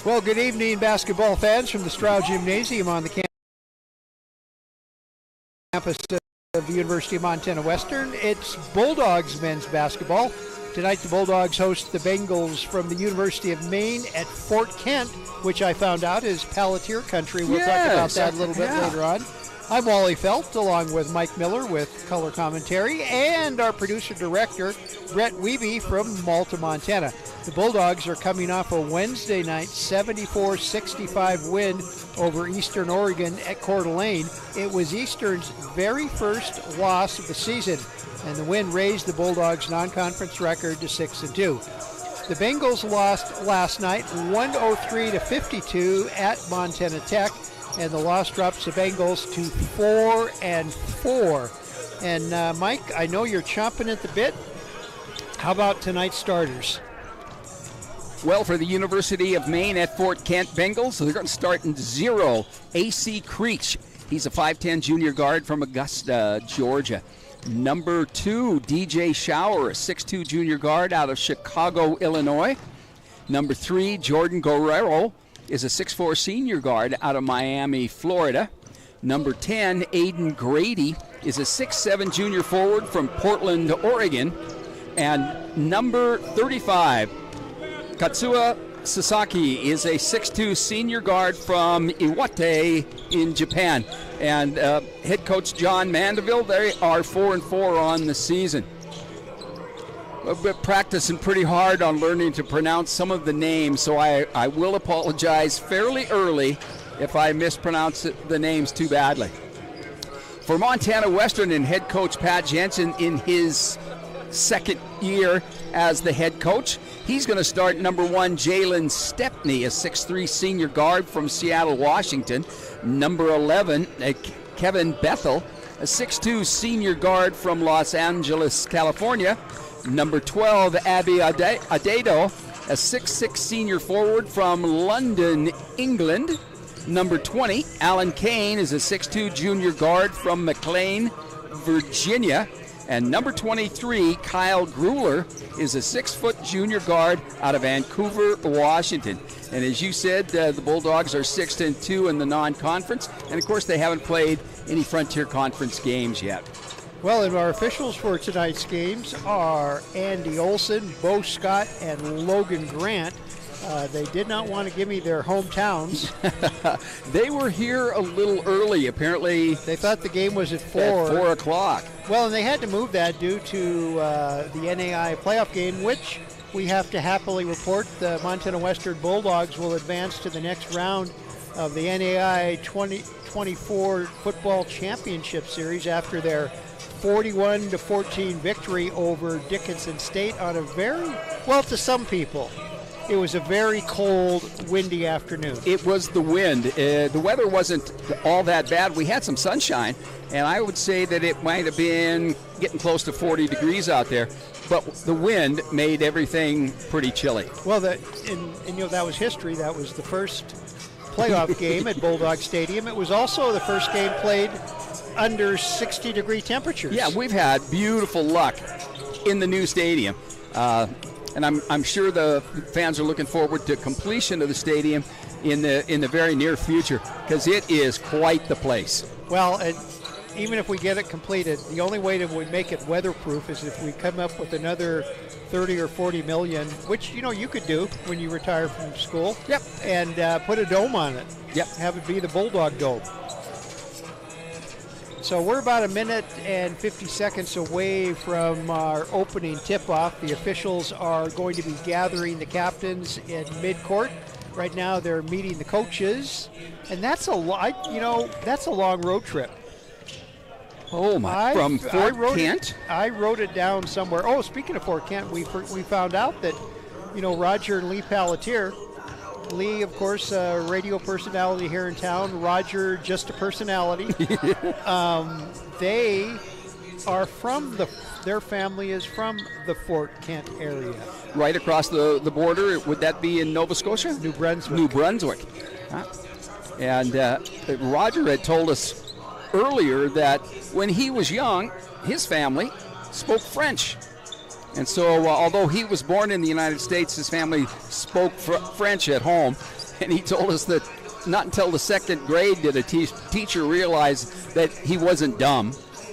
Well, good evening, basketball fans from the Stroud Gymnasium on the campus of the University of Montana Western. It's Bulldogs men's basketball. Tonight the Bulldogs host the Bengals from the University of Maine at Fort Kent, which I found out is Palantir country. We'll talk about that a little bit later on. I'm Wally Felt, along with Mike Miller with color commentary, and our producer-director, Brett Wiebe from Malta, Montana. The Bulldogs are coming off a Wednesday night 74-65 win over Eastern Oregon at Coeur d'Alene. It was Eastern's very first loss of the season, and the win raised the Bulldogs' non-conference record to 6-2. The Bengals lost last night 103-52 at Montana Tech, and the loss drops the Bengals to 4-4. And Mike, I know you're chomping at the bit. How about tonight's starters? Well, for the University of Maine at Fort Kent Bengals, they're going to start in 0. A.C. Creech. He's a 5'10 junior guard from Augusta, Georgia. Number 2, DJ Shower, a 6'2 junior guard out of Chicago, Illinois. Number 3, Jordan Guerrero, is a 6'4 senior guard out of Miami, Florida. Number 10, Aiden Grady, is a 6'7 junior forward from Portland, Oregon. And number 35, Katsuya Sasaki, is a 6'2 senior guard from Iwate in Japan. And head coach John Mandeville, they are 4-4 on the season. I've been practicing pretty hard on learning to pronounce some of the names, so I will apologize fairly early if I mispronounce the names too badly. For Montana Western and head coach Pat Jensen in his second year as the head coach, he's going to start number 1, Jalen Stepney, a 6'3 senior guard from Seattle, Washington. Number 11, Kevin Bethel, a 6'2 senior guard from Los Angeles, California. Number 12, Abby Adedo, a 6'6 senior forward from London, England. Number 20, Alan Kane, is a 6'2 junior guard from McLean, Virginia. And number 23, Kyle Grueller, is a 6' junior guard out of Vancouver, Washington. And as you said, the Bulldogs are 6-2 in the non-conference. And, of course, they haven't played any Frontier Conference games yet. Well, and our officials for tonight's games are Andy Olson, Bo Scott, and Logan Grant. They did not want to give me their hometowns. They were here a little early, apparently. They thought the game was at 4. At 4 o'clock. Well, and they had to move that due to the NAI playoff game, which we have to happily report the Montana Western Bulldogs will advance to the next round of the NAI 2024 Football Championship Series after their 41-14 victory over Dickinson State on a very, well, to some people, it was a very cold, windy afternoon. It was the wind. The weather wasn't all that bad. We had some sunshine, and I would say that it might have been getting close to 40 degrees out there, but the wind made everything pretty chilly. Well, and you know, that was history. That was the first playoff game at Bulldog Stadium. It was also the first game played under 60-degree temperatures. Yeah, we've had beautiful luck in the new stadium. And I'm sure the fans are looking forward to completion of the stadium in the very near future, because it is quite the place. Well, and even if we get it completed, the only way that we make it weatherproof is if we come up with another 30 or 40 million, which you could do when you retire from school. Yep. And put a dome on it. Yep. Have it be the Bulldog Dome. So we're about a minute and 50 seconds away from our opening tip-off. The officials are going to be gathering the captains in midcourt. Right now they're meeting the coaches, and that's a long road trip. Oh my! From Fort Kent? I wrote it down somewhere. Oh, speaking of Fort Kent, we found out that Roger and Lee Palantir. Lee, of course, a radio personality here in town. Roger, just a personality. They are from their family is from the Fort Kent area. Right across the border. Would that be in Nova Scotia? New Brunswick. New Brunswick. Huh? And Roger had told us earlier that when he was young, his family spoke French. And so although he was born in the United States, his family spoke French at home. And he told us that not until the second grade did a teacher realize that he wasn't dumb.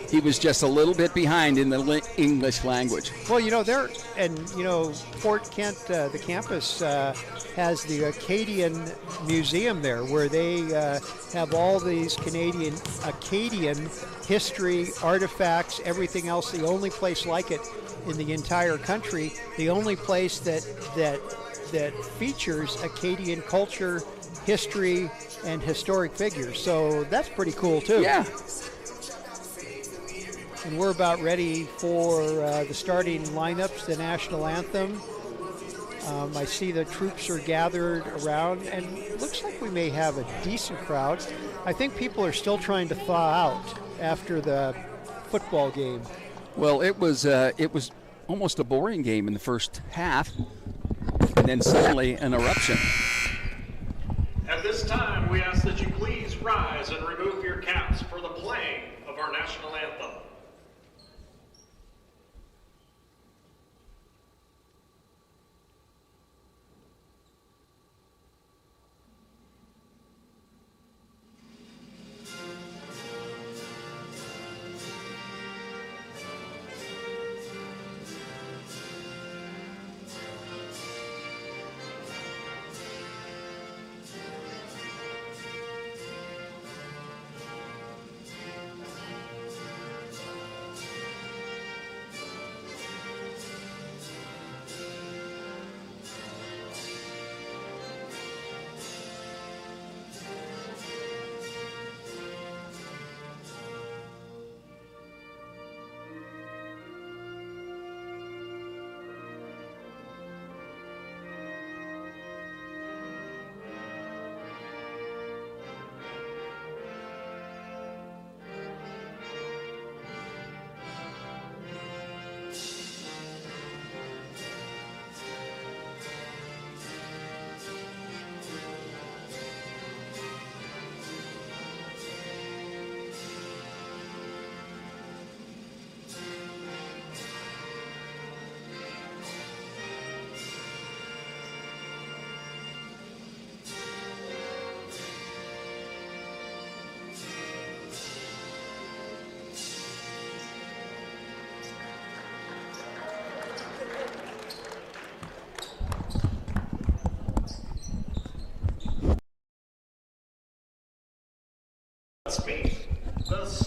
He was just a little bit behind in the English language. Well, Fort Kent, the campus has the Acadian Museum there, where they have all these Acadian history, artifacts, everything else. The only place like it in the entire country. The only place that features Acadian culture, history, and historic figures. So that's pretty cool too. Yeah. And we're about ready for the starting lineups, the national anthem. I see the troops are gathered around, and it looks like we may have a decent crowd. I think people are still trying to thaw out after the football game. Well, it was almost a boring game in the first half, and then suddenly an eruption. At this time, we ask that you please rise and remove your caps for the playing of our national anthem.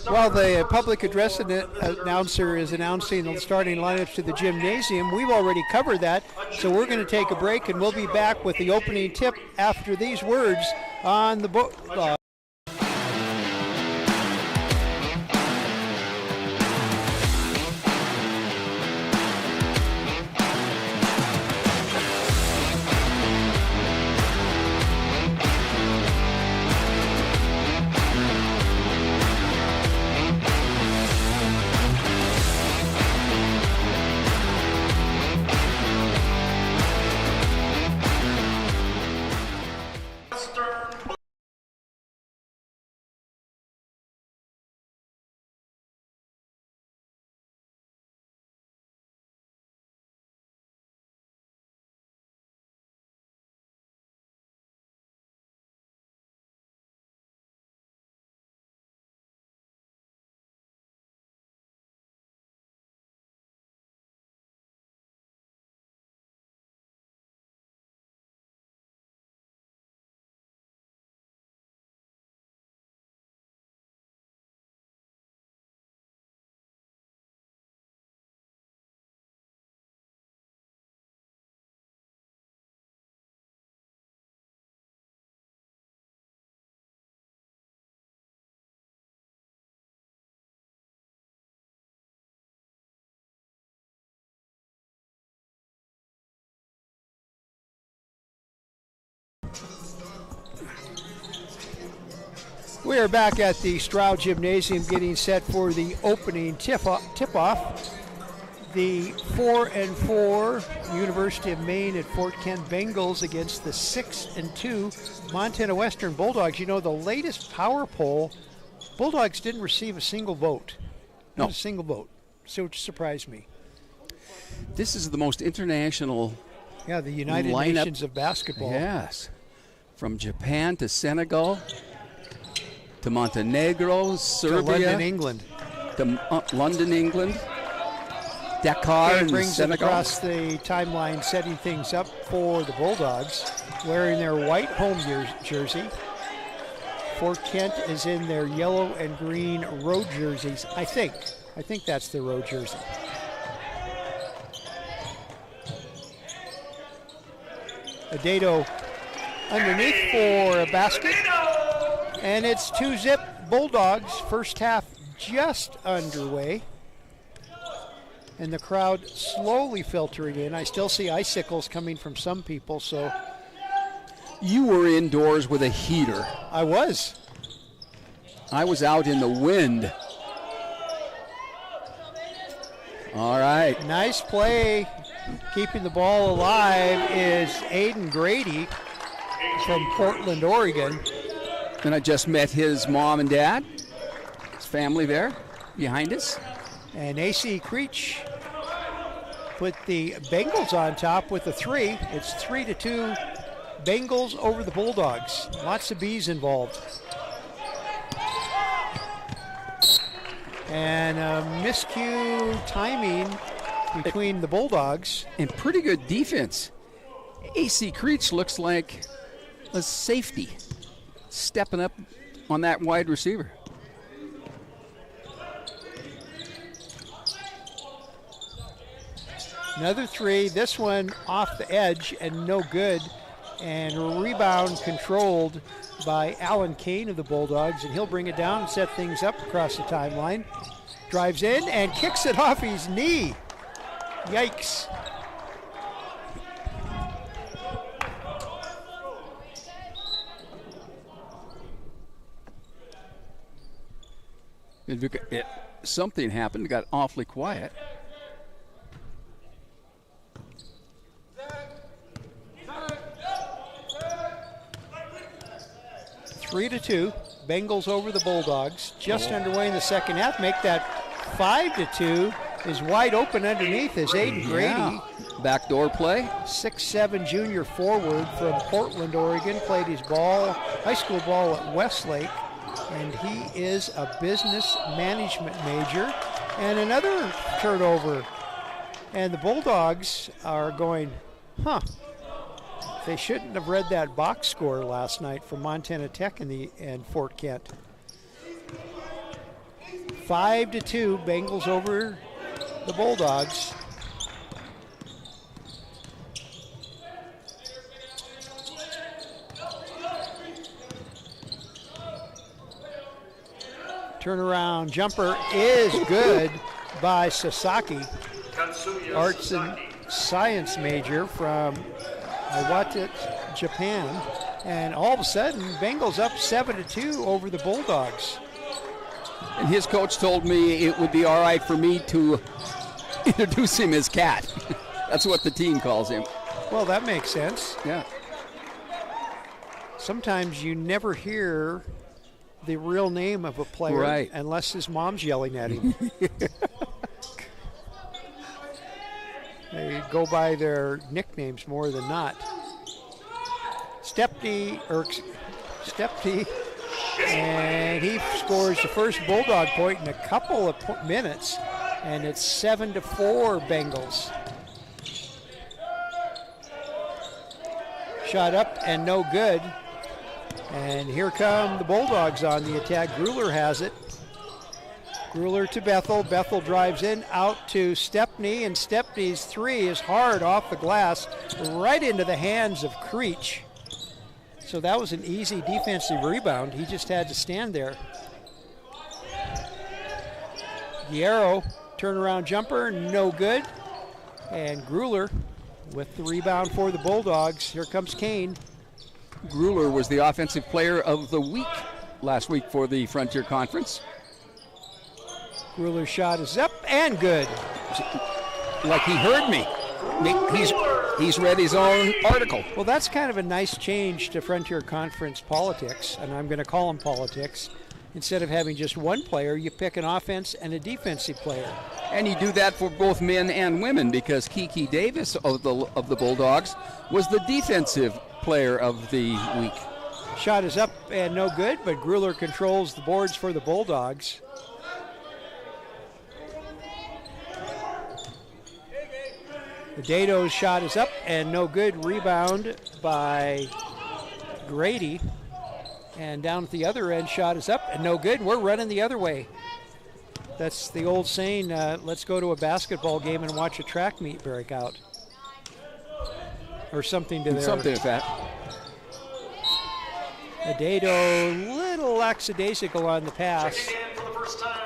While the public address announcer is announcing the starting lineups to the gymnasium, we've already covered that, so we're going to take a break, and we'll be back with the opening tip after these words on the Bulldogs. We are back at the Stroud Gymnasium getting set for the opening tip-off. The 4-4 University of Maine at Fort Kent Bengals against the 6-2 Montana Western Bulldogs. You know, the latest power poll, Bulldogs didn't receive a single vote. Not a single vote. So it surprised me. This is the most international the United lineup. Nations of basketball. Yes. From Japan to Senegal to Montenegro, Serbia. To London, England. To London, England. Dakar and brings it Senegal. across the timeline, setting things up for the Bulldogs, wearing their white home jersey. Fort Kent is in their yellow and green road jerseys, I think. I think that's their road jersey. Adato underneath for a basket. And it's 2-zip Bulldogs. First half just underway. And the crowd slowly filtering in. I still see icicles coming from some people, so. You were indoors with a heater. I was. I was out in the wind. All right. Nice play. Keeping the ball alive is Aiden Grady from Portland, Oregon. And I just met his mom and dad, his family there behind us. And AC Creech put the Bengals on top with a 3. It's 3-2 Bengals over the Bulldogs. Lots of B's involved. And a miscue timing between the Bulldogs. And pretty good defense. AC Creech looks like a safety, stepping up on that wide receiver. Another 3, this one off the edge and no good. And rebound controlled by Alan Kane of the Bulldogs, and he'll bring it down and set things up across the timeline. Drives in and kicks it off his knee. Yikes. Something happened, it got awfully quiet. Three to 2, Bengals over the Bulldogs. Just underway in the second half. Make that 5-2. Is wide open underneath is Aiden Grady. Yeah. Backdoor play. 6'7" junior forward from Portland, Oregon. Played his high school ball at Westlake. And he is a business management major. And another turnover. And the Bulldogs are going, they shouldn't have read that box score last night from Montana Tech and Fort Kent. 5-2, Bengals over the Bulldogs. Turnaround jumper is good by Sasaki, arts and science major from Iwate, Japan. And all of a sudden, Bengals up 7-2 over the Bulldogs. And his coach told me it would be all right for me to introduce him as Cat. That's what the team calls him. Well, that makes sense. Yeah. Sometimes you never hear the real name of a player unless his mom's yelling at him. They go by their nicknames more than not. Stepney, and he scores the first Bulldog point in a couple of minutes, and it's 7-4 Bengals. Shot up and no good. And here come the Bulldogs on the attack. Gruler has it. Gruler to Bethel. Bethel drives in, out to Stepney, and Stepney's 3 is hard off the glass, right into the hands of Creech. So that was an easy defensive rebound. He just had to stand there. Guerrero, turnaround jumper, no good. And Gruler with the rebound for the Bulldogs. Here comes Kane. Gruler was the offensive player of the week last week for the Frontier Conference. Gruler's shot is up and good. Like he heard me. He's read his own article. Well, that's kind of a nice change to Frontier Conference politics, and I'm going to call them politics. Instead of having just one player, you pick an offense and a defensive player. And you do that for both men and women, because Kiki Davis of the Bulldogs was the defensive player of the week. Shot is up and no good, but Grueller controls the boards for the Bulldogs. The Dado's shot is up and no good. Rebound by Grady. And down at the other end, shot is up and no good. We're running the other way. That's the old saying, let's go to a basketball game and watch a track meet break out. Or something to that. Something like that. Dado, little lackadaisical on the pass.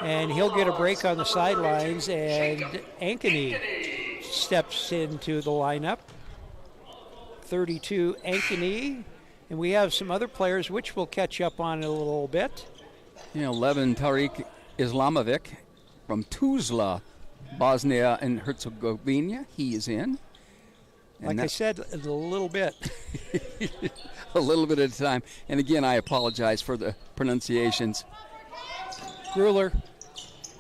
And he'll get a break on the sidelines, and Ankeny steps into the lineup. 32, Ankeny. And we have some other players, which we'll catch up on in a little bit. 11, Tariq Islamovic from Tuzla, Bosnia and Herzegovina. He is in. And like I said, a little bit. A little bit at a time. And again, I apologize for the pronunciations. Grueller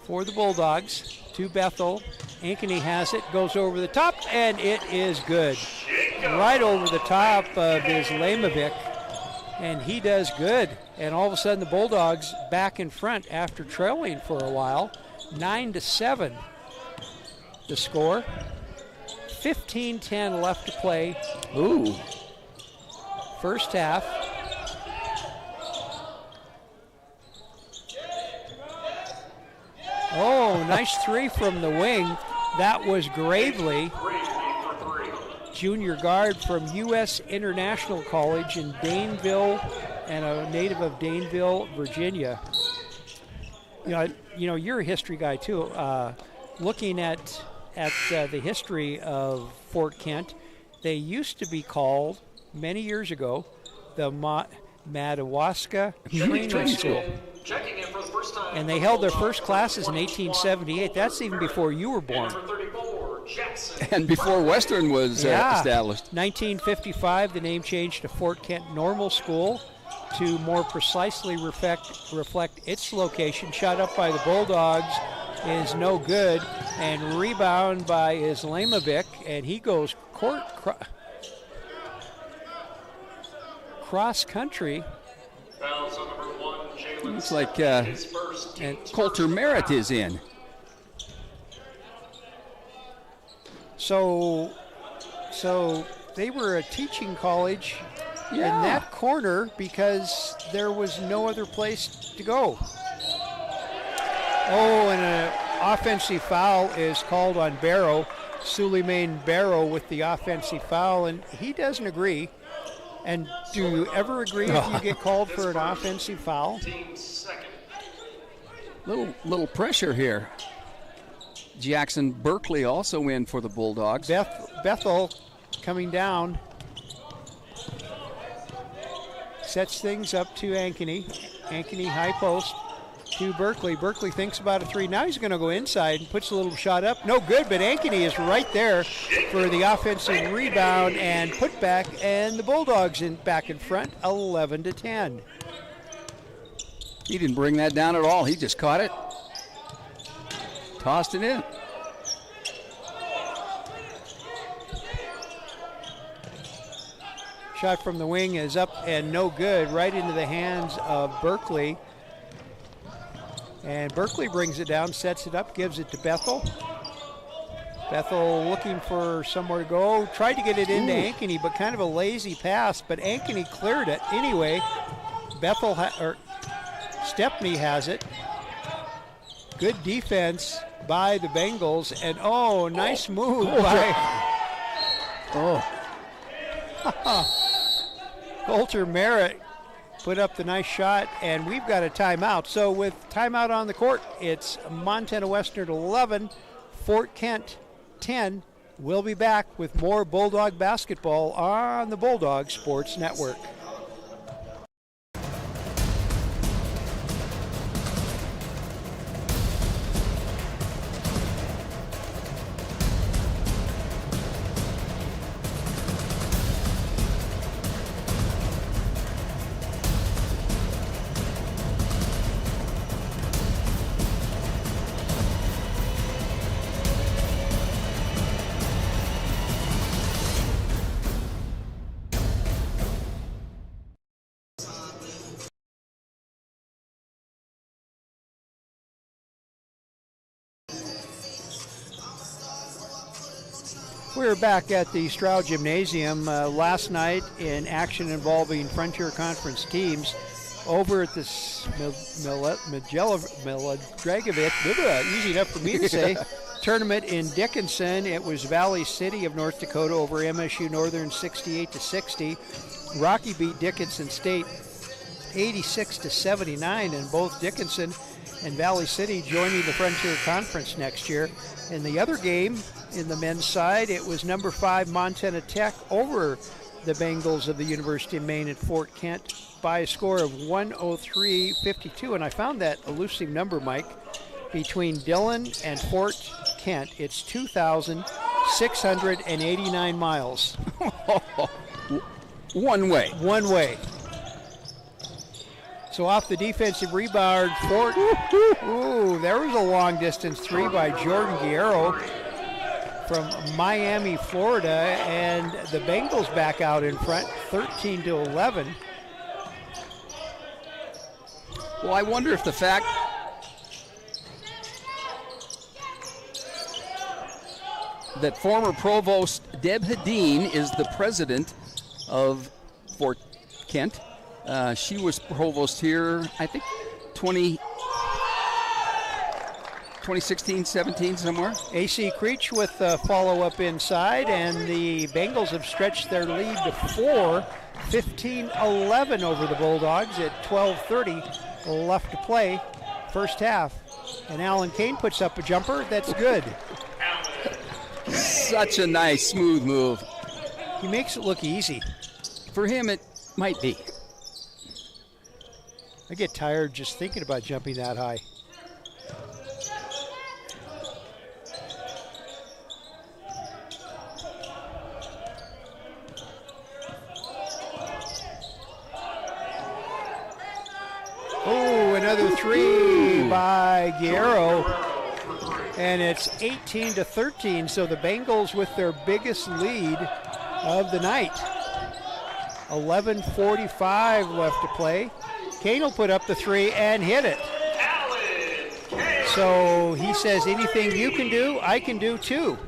for the Bulldogs to Bethel. Ankeny has it, goes over the top, and it is good. Right over the top of Islamovic, and he does good. And all of a sudden, the Bulldogs back in front after trailing for a while. 9-7 the score. 15-10 left to play. Ooh. First half. Oh, nice three from the wing. That was Gravely, junior guard from U.S. International College in Daneville, and a native of Daneville, Virginia. You know, you're a history guy too. Looking at the history of Fort Kent, they used to be called many years ago the Madawaska Training School. And they held their first classes in 1878. That's even before you were born. And before Western was established. 1955, the name changed to Fort Kent Normal School to more precisely reflect its location. Shot up by the Bulldogs is no good. And rebound by Islamovic, and he goes cross country. Looks like and Coulter Merritt is in. So they were a teaching college in that corner because there was no other place to go. Oh, and an offensive foul is called on Barrow. Suleiman Barrow with the offensive foul, and he doesn't agree. And do you ever agree if you get called for an offensive foul? Little pressure here. Jackson Berkeley also in for the Bulldogs. Bethel coming down. Sets things up to Ankeny. Ankeny high post to Berkeley. Berkeley thinks about a three. Now he's going to go inside and puts a little shot up. No good, but Ankeny is right there for the offensive rebound and put back, and the Bulldogs back in front, 11-10. He didn't bring that down at all. He just caught it, tossed it in. Shot from the wing is up and no good, right into the hands of Berkeley. And Berkeley brings it down, sets it up, gives it to Bethel. Bethel looking for somewhere to go. Tried to get it into Ankeny, but kind of a lazy pass, but Ankeny cleared it. Anyway, Stepney has it. Good defense by the Bengals, and nice move by Coulter Merritt. Put up the nice shot, and we've got a timeout. So with timeout on the court, it's Montana Western 11, Fort Kent 10. We'll be back with more Bulldog basketball on the Bulldog Sports Network. We're back at the Stroud Gymnasium last night in action involving Frontier Conference teams over at the Dragovich, easy enough for me to say, tournament in Dickinson. It was Valley City of North Dakota over MSU Northern 68-60. Rocky beat Dickinson State 86-79, and both Dickinson and Valley City joining the Frontier Conference next year. In the other game, in the men's side, it was number 5 Montana Tech over the Bengals of the University of Maine at Fort Kent by a score of 103-52. And I found that elusive number, Mike, between Dillon and Fort Kent. It's 2,689 miles. One way. One way. So off the defensive rebound, Fort, there was a long distance three by Jordan Guerrero from Miami, Florida, and the Bengals back out in front, 13-11. Well, I wonder if the fact that former Provost Deb Hedin is the president of Fort Kent. She was provost here, I think, 2016, 17, somewhere. AC Creech with a follow-up inside, and the Bengals have stretched their lead to 4, 15-11 over the Bulldogs at 12:30 left to play, first half. And Alan Kane puts up a jumper. That's good. Such a nice, smooth move. He makes it look easy. For him, it might be. I get tired just thinking about jumping that high. Oh, another three by Guerrero. And it's 18-13, so the Bengals with their biggest lead of the night. 11:45 left to play. Kane will put up the three and hit it. So he says, anything you can do, I can do too.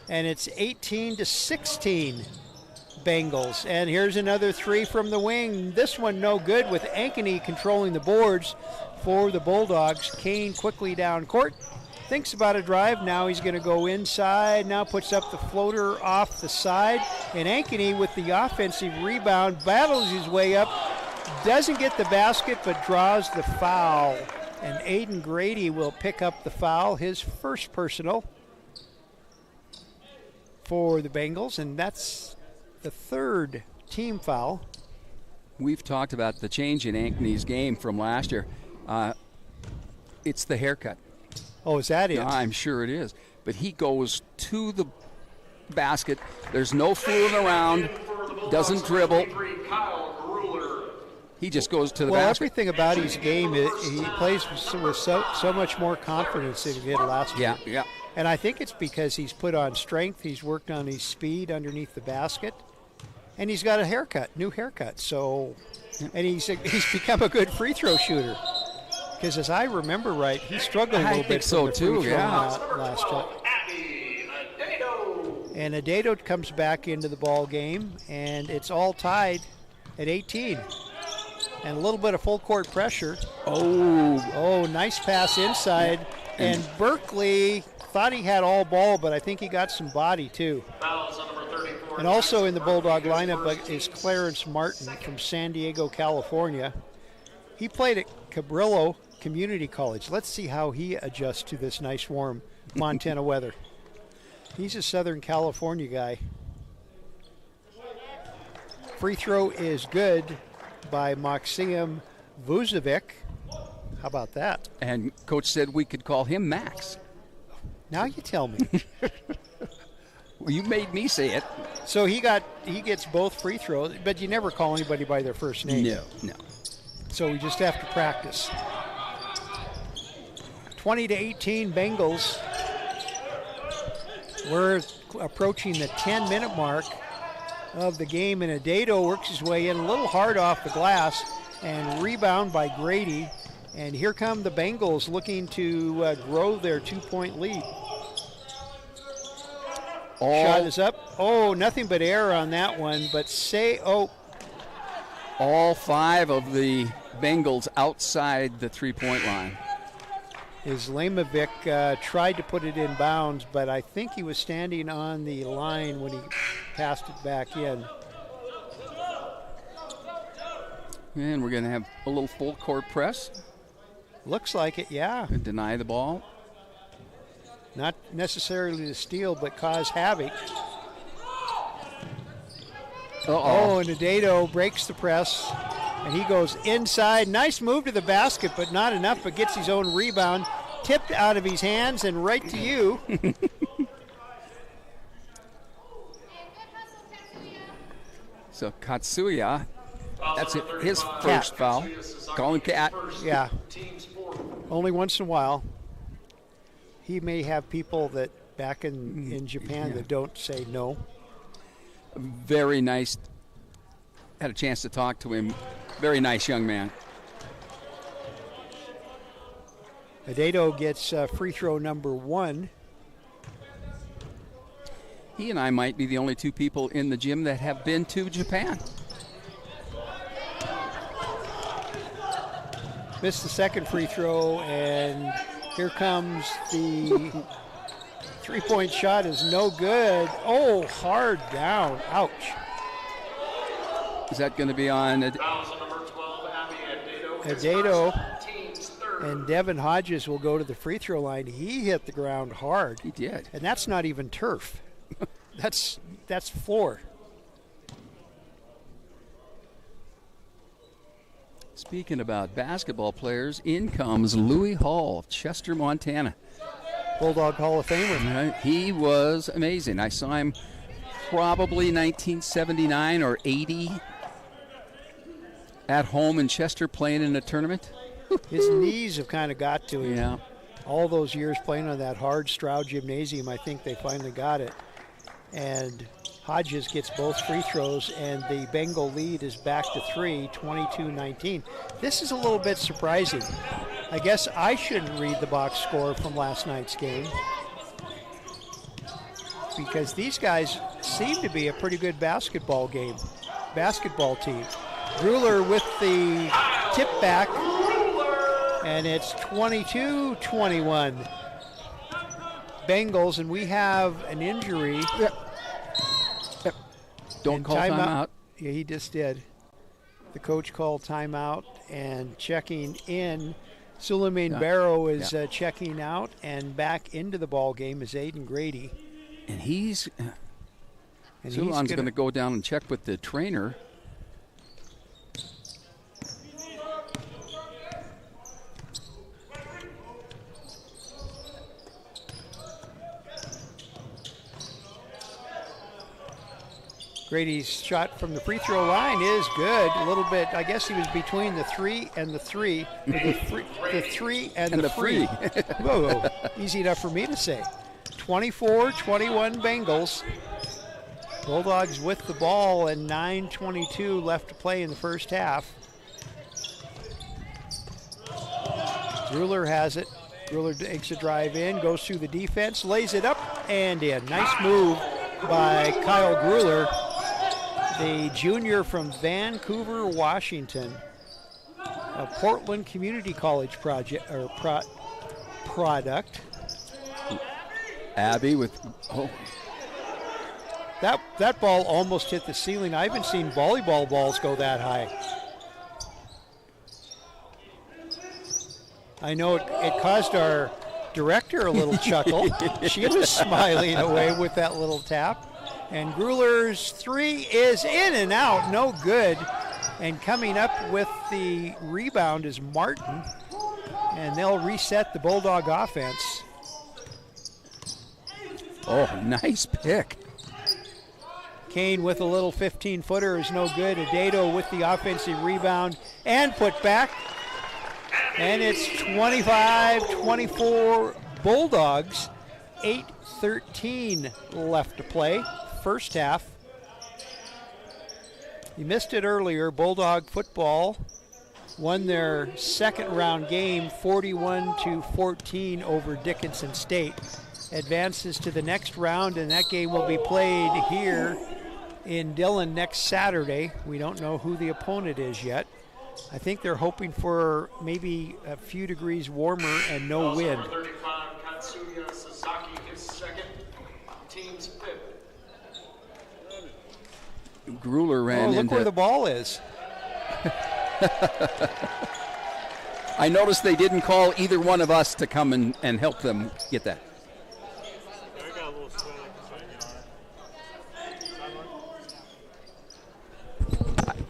And it's 18-16 Bengals. And here's another three from the wing. This one no good with Ankeny controlling the boards for the Bulldogs. Kane quickly down court. Thinks about a drive. Now he's going to go inside. Now puts up the floater off the side. And Ankeny with the offensive rebound battles his way up. Doesn't get the basket, but draws the foul. And Aiden Grady will pick up the foul, his first personal for the Bengals, and that's the third team foul. We've talked about the change in Ankeny's game from last year. It's the haircut. Oh, is that it? I'm sure it is. But he goes to the basket. There's no fooling around. Doesn't dribble. He just goes to the basket. Everything about his game, he plays with so much more confidence than he did last year. Yeah. And I think it's because he's put on strength. He's worked on his speed underneath the basket. And he's got a haircut, new haircut. So, and he's become a good free throw shooter. Because as I remember right, he struggled a little bit so from the too, free throw yeah. last time. And Adedo comes back into the ball game, and it's all tied at 18. And a little bit of full court pressure. Oh, nice pass inside. And Berkeley thought he had all ball, but I think he got some body too. And also in the Bulldog lineup is Clarence Martin from San Diego, California. He played at Cabrillo Community College. Let's see how he adjusts to this nice warm Montana weather. He's a Southern California guy. Free throw is good by Maxim Vucevic. How about that? And Coach said we could call him Max. Now you tell me. Well, you made me say it. So he gets both free throws, but you never call anybody by their first name. No. So we just have to practice. 20-18 Bengals. We're approaching the 10-minute mark of the game, and Adedo works his way in a little hard off the glass, and rebound by Grady. And here come the Bengals looking to grow their 2-point lead. Shot is up. Oh, nothing but air on that one. But all 5 of the Bengals outside the three-point line. Islamovic tried to put it in bounds, but I think he was standing on the line when he passed it back in. And we're going to have a little full court press. Looks like it, yeah. And deny the ball. Not necessarily to steal, but cause havoc. Oh, and Adato breaks the press, and he goes inside. Nice move to the basket, but not enough, but gets his own rebound. Tipped out of his hands and right to you. So Katsuya, that's it, his first foul. Calling Cat. Yeah. Only once in a while. He may have people that back in Japan that don't say no. Very nice. Had a chance to talk to him. Very nice young man. Adato gets free throw number 1. He and I might be the only 2 people in the gym that have been to Japan. Missed the second free throw, and here comes the three-point shot is no good. Oh, hard down. Ouch. Is that going to be on Adato? And Devin Hodges will go to the free throw line. He hit the ground hard. He did. And that's not even turf. That's floor. Speaking about basketball players, in comes Louis Hall of Chester, Montana. Bulldog Hall of Famer. He was amazing. I saw him probably 1979 or 80 at home in Chester playing in a tournament. His knees have kind of got to him. Yeah. All those years playing on that hard Stroud gymnasium, I think they finally got it. And Hodges gets both free throws, and the Bengal lead is back to 3, 22-19. This is a little bit surprising. I guess I shouldn't read the box score from last night's game, because these guys seem to be a pretty good basketball team. Gruler with the tip back, and it's 22-21 Bengals, and we have an injury. Yep. Don't call timeout. Yeah, he just did. The coach called timeout, and checking in. Suleiman Barrow is checking out, and back into the ball game is Aiden Grady. And Suleiman's going to go down and check with the trainer. Grady's shot from the free throw line is good. A little bit, I guess he was between the 3 and the 3. The 3 and the free. Whoa, easy enough for me to say. 24-21 Bengals. Bulldogs with the ball, and 9:22 left to play in the first half. Gruler has it. Gruler takes a drive in, goes through the defense, lays it up and in. Nice move by Kyle Gruler, the junior from Vancouver, Washington, a Portland Community College product. Abby with that ball almost hit the ceiling. I haven't seen volleyball balls go that high. I know it caused our director a little chuckle. She was smiling away with that little tap. And Gruler's 3 is in and out, no good. And coming up with the rebound is Martin. And they'll reset the Bulldog offense. Oh, nice pick. Kane with a little 15-footer is no good. Adato with the offensive rebound and put back. And it's 25-24 Bulldogs. 8:13 left to play. First half. You missed it earlier. Bulldog football won their second round game 41-14 over Dickinson State. advances to the next round, and that game will be played here in Dillon next Saturday. We don't know who the opponent is yet. I think they're hoping for maybe a few degrees warmer and no wind. Number 35, Katsuya Sasaki, his second, team's fifth. Grueller ran look into. where the ball is. I noticed they didn't call either one of us to come and help them get that.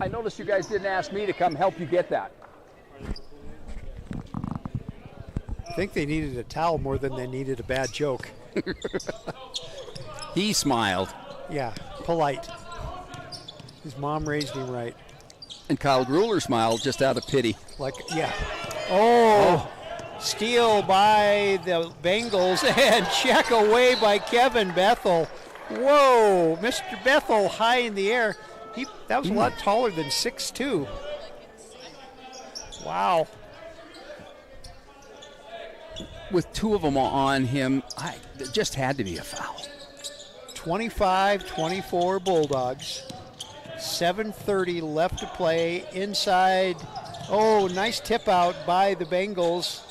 I noticed you guys didn't ask me to come help you get that. I think they needed a towel more than they needed a bad joke. He smiled. Yeah, polite. His mom raised him right. And Kyle Grueller smiled just out of pity. Like, yeah. Oh, steal by the Bengals and check away by Kevin Bethel. Whoa, Mr. Bethel high in the air. That was a lot taller than 6'2". Wow. With two of them on him, there just had to be a foul. 25-24 Bulldogs. 7:30 left to play inside. Oh, nice tip out by the Bengals.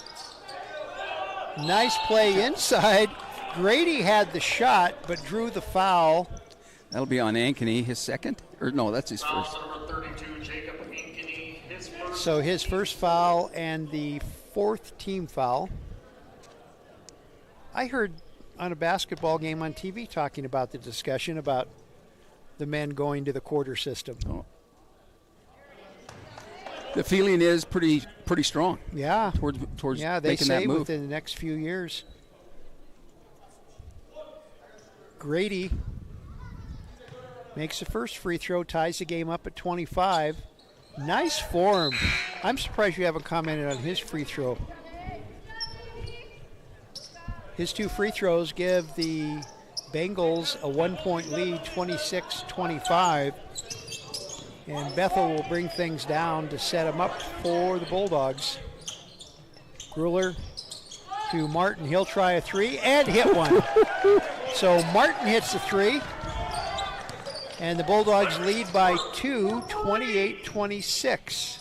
Nice play inside. Grady had the shot but drew the foul. That'll be on Ankeny, his second? Or no, that's his first. Number 32, Jacob Ankeny, his first. So his first foul and the fourth team foul. I heard on a basketball game on TV talking about the discussion about the men going to the quarter system. Oh. The feeling is pretty strong. Yeah. Towards yeah, they making say that move. within the next few years. Grady makes the first free throw, ties the game up at 25. Nice form. I'm surprised you haven't commented on his free throw. His two free throws give the Bengals a 1-point lead, 26-25. And Bethel will bring things down to set them up for the Bulldogs. Grueller to Martin. He'll try a three and hit one. So Martin hits the three. And the Bulldogs lead by 2, 28-26.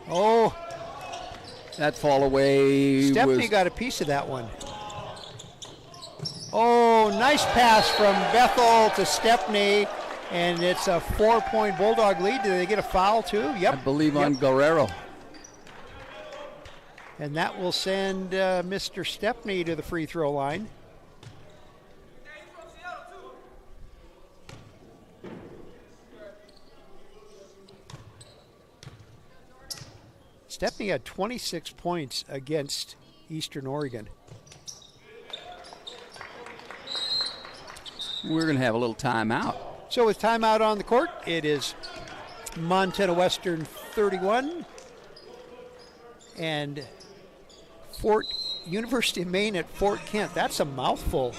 Oh. That fall away Stepney got a piece of that one. Oh, nice pass from Bethel to Stepney. And it's a 4-point Bulldog lead. Do they get a foul too? Yep. I believe on Guerrero. And that will send Mr. Stepney to the free throw line. Stepney had 26 points against Eastern Oregon. We're going to have a little timeout. So with timeout on the court, it is Montana Western 31 and University of Maine at Fort Kent. That's a mouthful.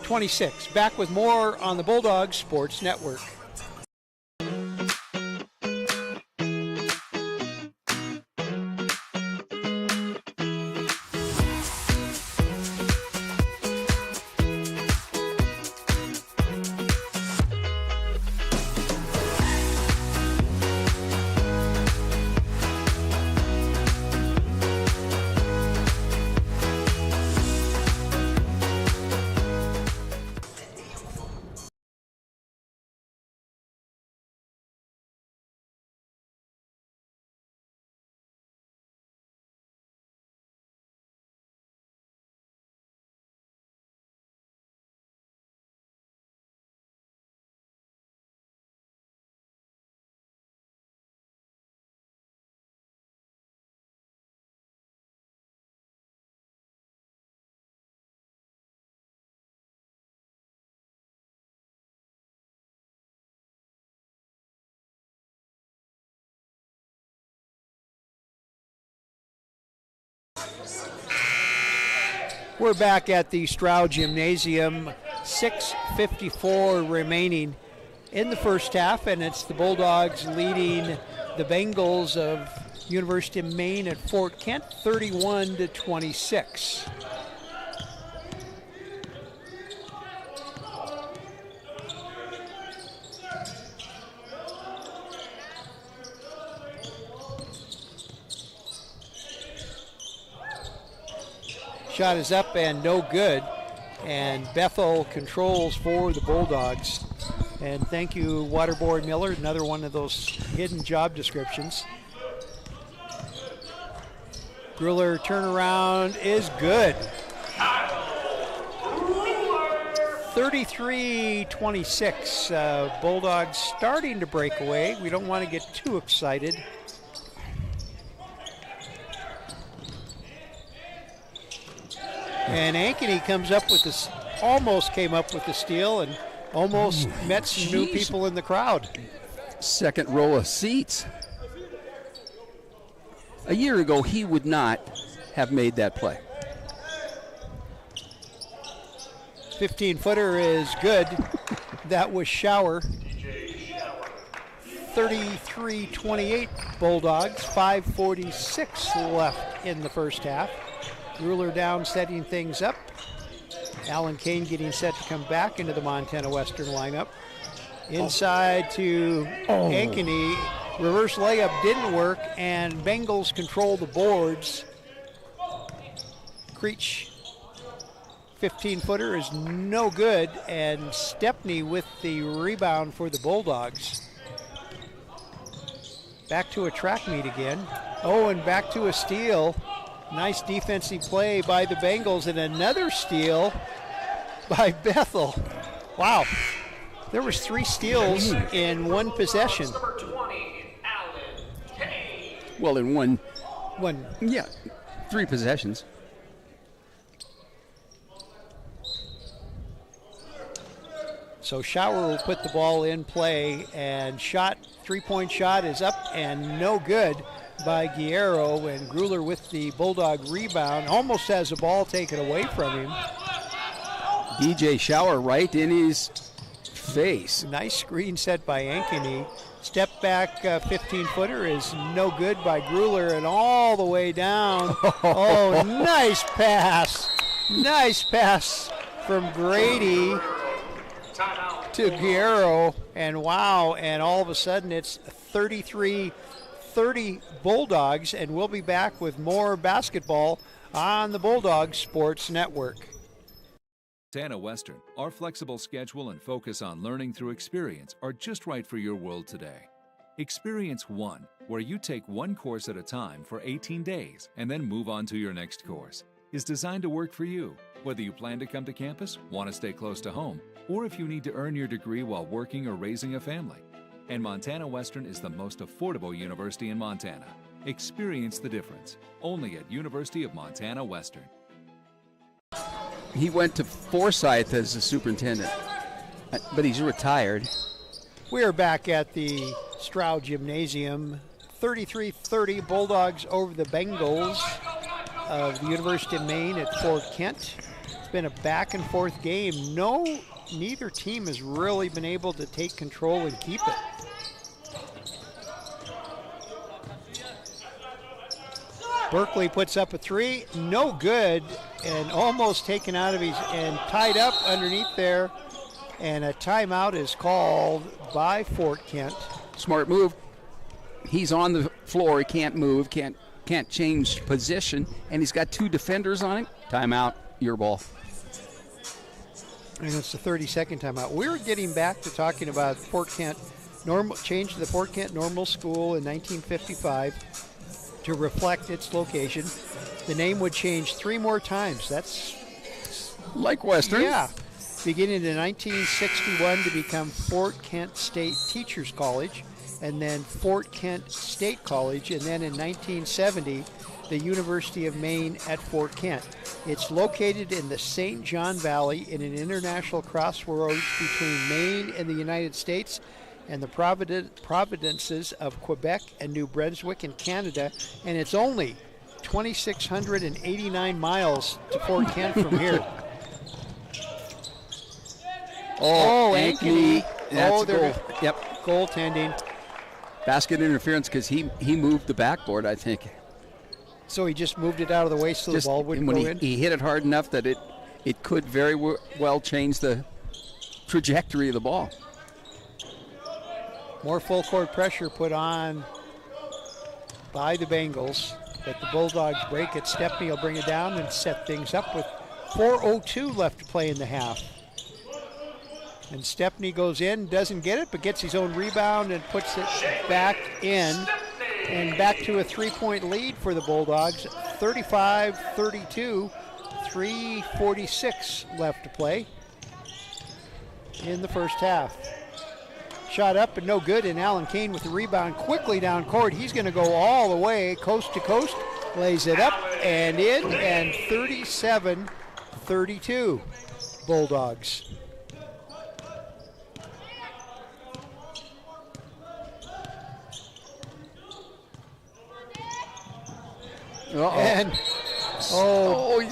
26. Back with more on the Bulldogs Sports Network. We're back at the Stroud Gymnasium, 6:54 remaining in the first half, and it's the Bulldogs leading the Bengals of University of Maine at Fort Kent, 31-26. Shot is up and no good. And Bethel controls for the Bulldogs. And thank you, Waterboard Miller, another one of those hidden job descriptions. Gruller turnaround is good. 33-26. Bulldogs starting to break away. We don't want to get too excited. And Ankeny comes up with this, almost came up with the steal and almost met some new people in the crowd. Second row of seats. A year ago, he would not have made that play. 15-footer is good. That was Shower. 33-28 Bulldogs. 5:46 left in the first half. Gruller down, setting things up. Alan Kane getting set to come back into the Montana Western lineup. Inside to Ankeny. Reverse layup didn't work, and Bengals control the boards. Creech, 15-footer is no good, and Stepney with the rebound for the Bulldogs. Back to a track meet again. Oh, and back to a steal. Nice defensive play by the Bengals, and another steal by Bethel. Wow. There was 3 steals in one possession. Well, in one. One. Yeah, 3 possessions. So Shower will put the ball in play, and three-point shot is up and no good by Guerrero, and Gruller with the Bulldog rebound almost has the ball taken away from him. DJ Shower right in his face. Nice screen set by Ankeny. Step back 15-footer is no good by Gruller, and all the way down. Oh, nice pass. Nice pass from Grady to Guerrero, and wow, and all of a sudden it's 33-30 Bulldogs, and we'll be back with more basketball on the Bulldogs Sports Network. Montana Western, our flexible schedule and focus on learning through experience are just right for your world today. Experience 1, where you take one course at a time for 18 days and then move on to your next course, is designed to work for you, whether you plan to come to campus, want to stay close to home, or if you need to earn your degree while working or raising a family. And Montana Western is the most affordable university in Montana. Experience the difference, only at University of Montana Western. He went to Forsyth as the superintendent, but he's retired. We are back at the Stroud Gymnasium. 33-30 Bulldogs over the Bengals of the University of Maine at Fort Kent. It's been a back and forth game. Neither team has really been able to take control and keep it. Berkeley puts up a 3, no good, and almost taken out of his, and tied up underneath there, and a timeout is called by Fort Kent. Smart move. He's on the floor, he can't move, can't change position, and he's got 2 defenders on him. Timeout, your ball. And it's the 32nd timeout. We're getting back to talking about Fort Kent, change to the Fort Kent Normal School in 1955 to reflect its location. The name would change 3 more times. That's like Western. Yeah. Beginning in 1961 to become Fort Kent State Teachers College, and then Fort Kent State College, and then in 1970, the University of Maine at Fort Kent. It's located in the St. John Valley in an international crossroads between Maine and the United States and the provinces of Quebec and New Brunswick in Canada, and it's only 2,689 miles to Fort Kent from here. Ankeny. That's they're goal. Yep. Goaltending. Basket interference because he moved the backboard, I think. So he just moved it out of the way so the ball wouldn't go in? He hit it hard enough that it could very well change the trajectory of the ball. More full court pressure put on by the Bengals, but the Bulldogs break it. Stepney will bring it down and set things up with 4:02 left to play in the half. And Stepney goes in, doesn't get it, but gets his own rebound and puts it back in. And back to a 3-point lead for the Bulldogs, 35-32, 3:46 left to play in the first half. Shot up and no good, and Alan Kane with the rebound quickly down court. He's going to go all the way coast to coast, lays it up and in, and 37-32 Bulldogs. And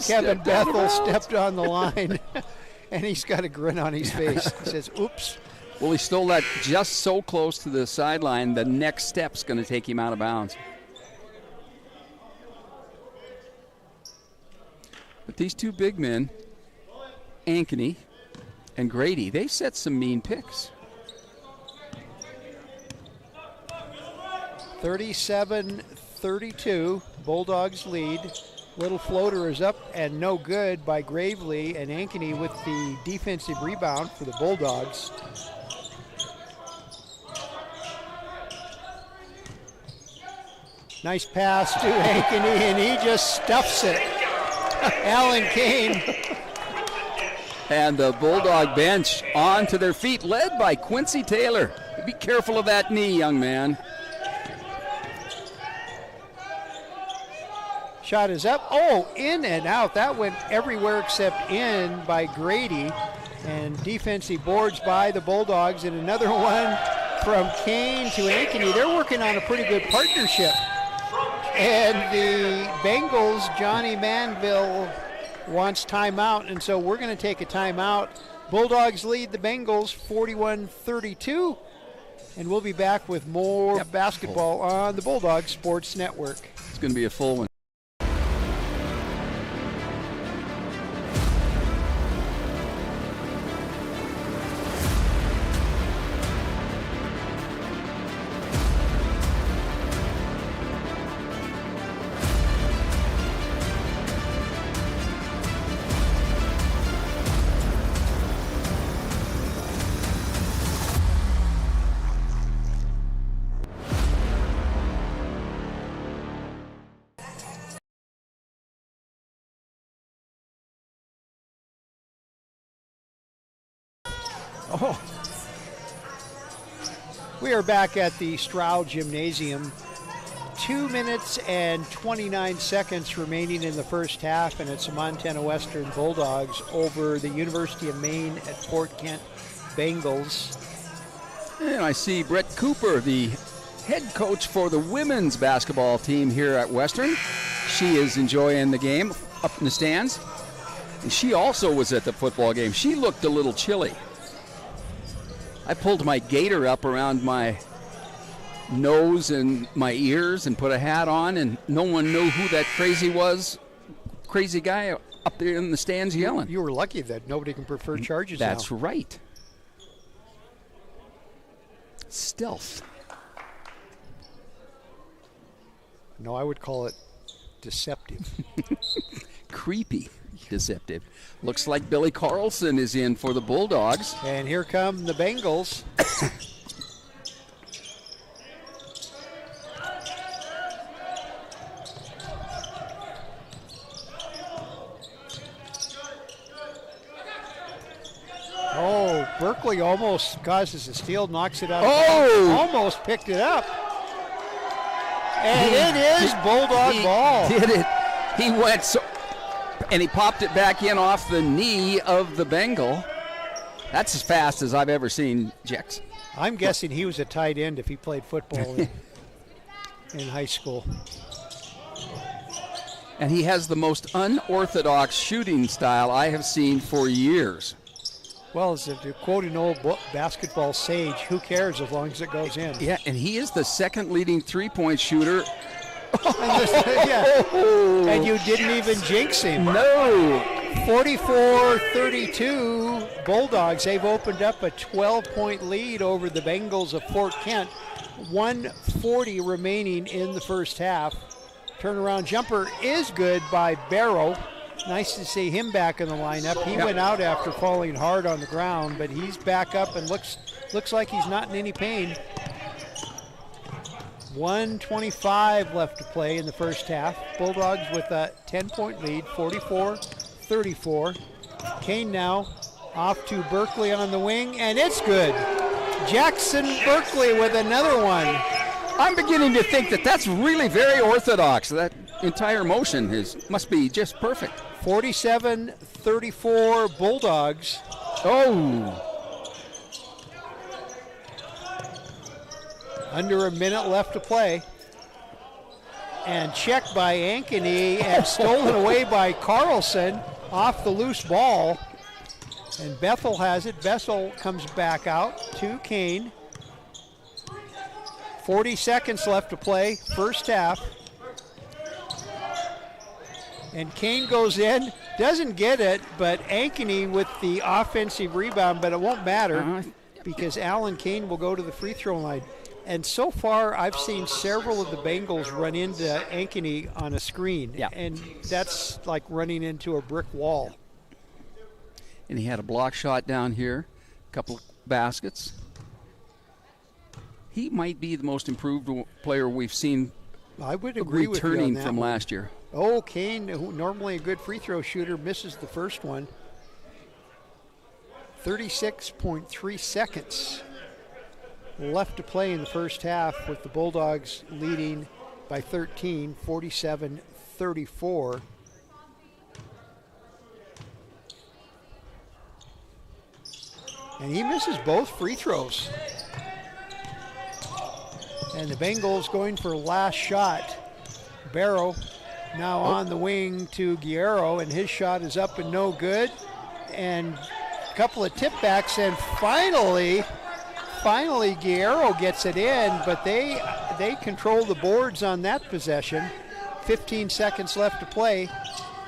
Kevin Bethel stepped on the line, and he's got a grin on his face. He says, oops. Well, he stole that just so close to the sideline, the next step's going to take him out of bounds. But these two big men, Ankeny and Grady, they set some mean picks. 37-32, Bulldogs lead. Little floater is up and no good by Gravely, and Ankeny with the defensive rebound for the Bulldogs. Nice pass to Ankeny, and he just stuffs it. Alan Kane. And the Bulldog bench onto their feet, led by Quincy Taylor. Be careful of that knee, young man. Shot is up. Oh, in and out. That went everywhere except in by Grady. And defensive boards by the Bulldogs. And another one from Kane to Ankeny. They're working on a pretty good partnership. And the Bengals, Johnny Manville, wants timeout. And so we're going to take a timeout. Bulldogs lead the Bengals 41-32. And we'll be back with more basketball on the Bulldog Sports Network. It's going to be a full one. Oh. We are back at the Stroud Gymnasium. 2 minutes and 29 seconds remaining in the first half, and it's the Montana Western Bulldogs over the University of Maine at Fort Kent Bengals. And I see Brett Cooper, the head coach for the women's basketball team here at Western. She is enjoying the game up in the stands. And she also was at the football game. She looked a little chilly. I pulled my gaiter up around my nose and my ears and put a hat on, and no one knew who that crazy guy up there in the stands yelling. You were lucky that nobody can prefer charges now. That's right. Stealth. No, I would call it deceptive. Creepy. Deceptive. Looks like Billy Carlson is in for the Bulldogs. And here come the Bengals. Oh, Berkeley almost causes a steal, knocks it out. Almost picked it up. And it is Bulldog ball. Did it. He went so... And he popped it back in off the knee of the Bengal. That's as fast as I've ever seen Jex. I'm guessing he was a tight end if he played football in high school. And he has the most unorthodox shooting style I have seen for years. Well, as to quote an old basketball sage, who cares as long as it goes in? Yeah, and he is the second leading three-point shooter. Yeah. And you didn't even jinx him. No. 44-32 Bulldogs. They've opened up a 12-point lead over the Bengals of Fort Kent. 1:40 remaining in the first half. Turnaround jumper is good by Barrow. Nice to see him back in the lineup. He went out after falling hard on the ground, but he's back up and looks like he's not in any pain. 1:25 left to play in the first half. Bulldogs with a 10-point lead, 44-34. Kane now off to Berkeley on the wing, and it's good. Jackson Berkeley with another one. I'm beginning to think that that's really very orthodox. That entire motion must be just perfect. 47-34 Bulldogs. Oh. Under a minute left to play. And checked by Ankeny and stolen away by Carlson off the loose ball. And Bethel has it. Bethel comes back out to Kane. 40 seconds left to play, first half. And Kane goes in, doesn't get it, but Ankeny with the offensive rebound, but it won't matter because Alan Kane will go to the free throw line. And so far, I've seen several of the Bengals run into Ankeny on a screen, and that's like running into a brick wall. And he had a block shot down here, a couple of baskets. He might be the most improved player we've seen. I would agree with you on returning that from one. last year. Oh, Kane, who normally a good free throw shooter, misses the first one. 36.3 seconds left to play in the first half with the Bulldogs leading by 13, 47-34. And he misses both free throws. And the Bengals going for last shot. Barrow now on the wing to Guerrero, and his shot is up and no good. And a couple of tip backs, and finally Guerrero gets it in, but they control the boards on that possession. 15 seconds left to play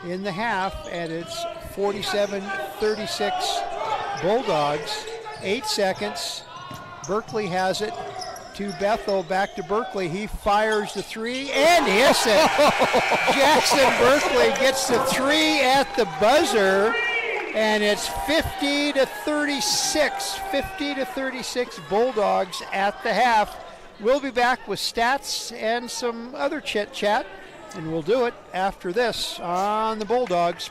in the half, and it's 47-36 Bulldogs. 8 seconds. Berkeley has it to Bethel, back to Berkeley. He fires the three and hits it. Jackson Berkeley gets the three at the buzzer, and it's 50-36 Bulldogs at the half. We'll be back with stats and some other chit chat, and we'll do it after this on the Bulldogs.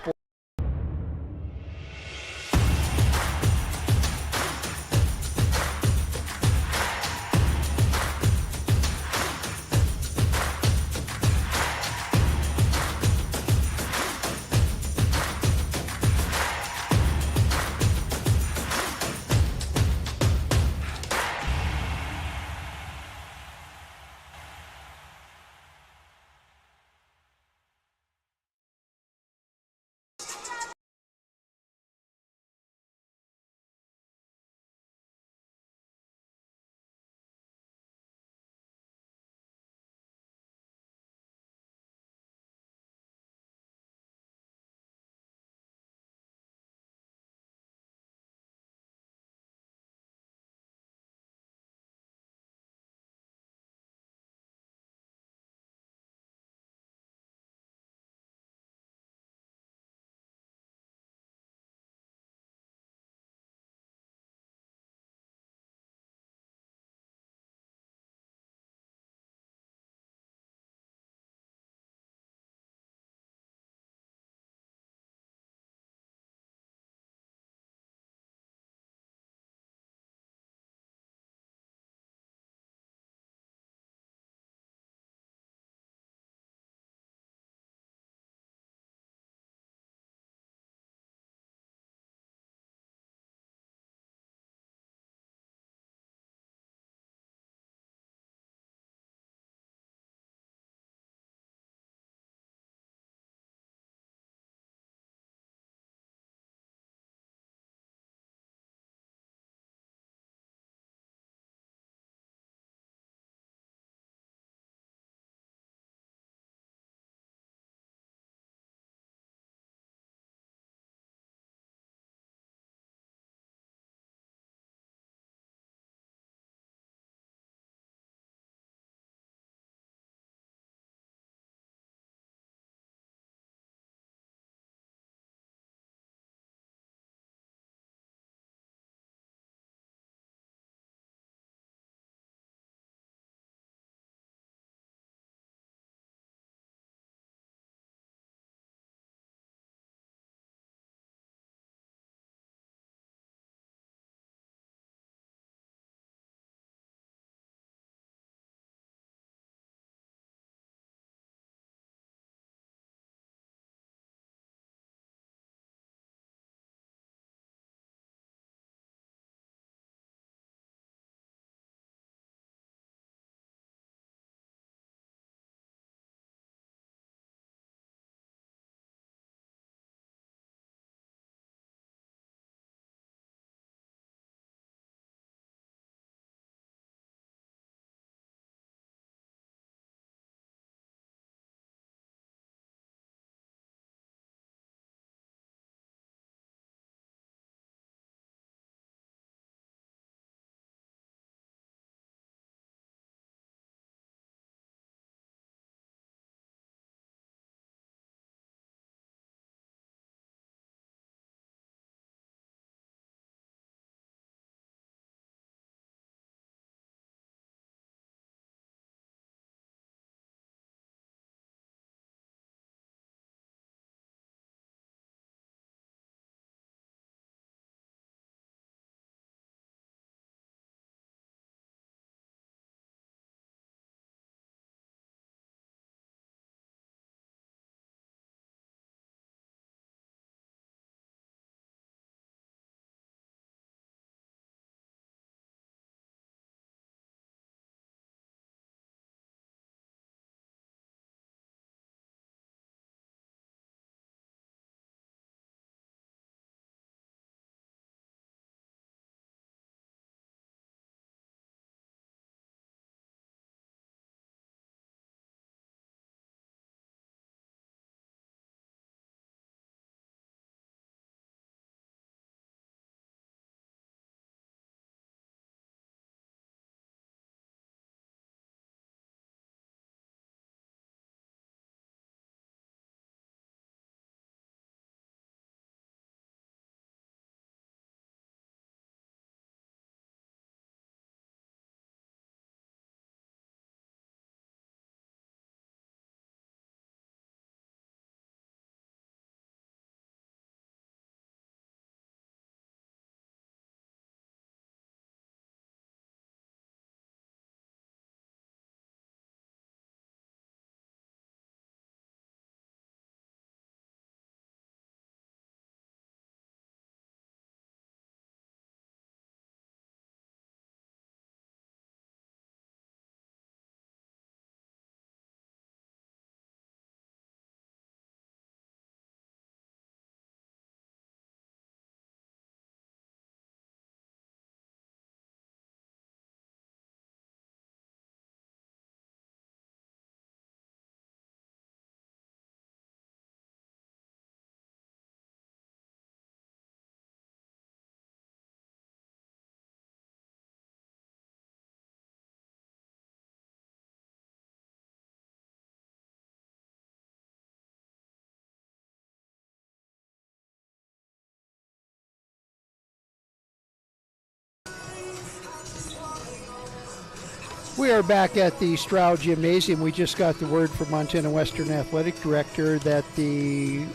We are back at the Stroud Gymnasium. We just got the word from Montana Western Athletic Director that the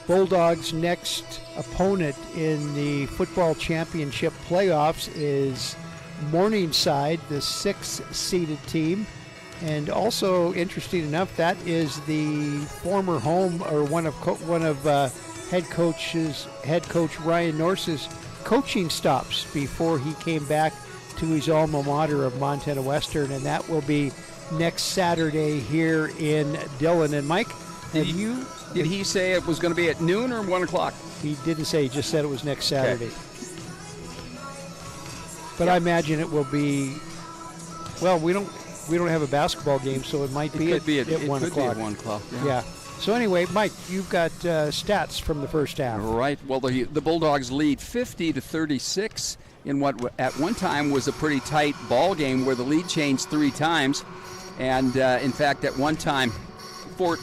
Bulldogs' next opponent in the football championship playoffs is Morningside, the 6th-seeded team. And also, interesting enough, that is the former home or one of head coach Ryan Norse's coaching stops before he came back to his alma mater of Montana Western, and that will be next Saturday here in Dillon. And Mike, did he say it was going to be at noon or 1 o'clock? He didn't say. He just said it was next Saturday. Okay. But I imagine it will be. Well, we don't have a basketball game, so it might be at 1 o'clock. Be at 1 o'clock. Yeah. So anyway, Mike, you've got stats from the first half. Right. Well, the Bulldogs lead 50-36 in what at one time was a pretty tight ball game where the lead changed 3 times, and in fact, at one time, Fort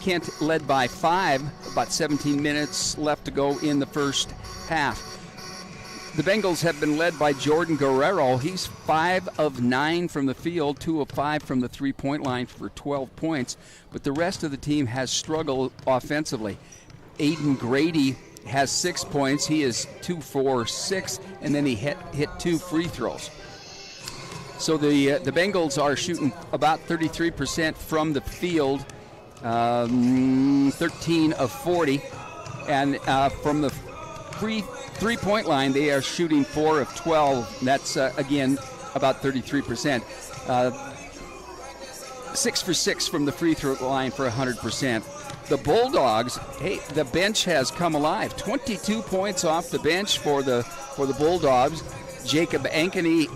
Kent led by 5. About 17 minutes left to go in the first half. The Bengals have been led by Jordan Guerrero. He's 5 of 9 from the field, 2 of 5 from the three-point line for 12 points. But the rest of the team has struggled offensively. Aiden Grady has 6 points. He is 2 for 6, and then he hit 2 free throws. So the Bengals are shooting about 33% from the field, 13 of 40, and from the three-point line, they are shooting 4 of 12. That's, again, about 33%. 6 for 6 from the free throw line for 100%. The Bulldogs, hey, the bench has come alive. 22 points off the bench for the Bulldogs. Jacob Ankeny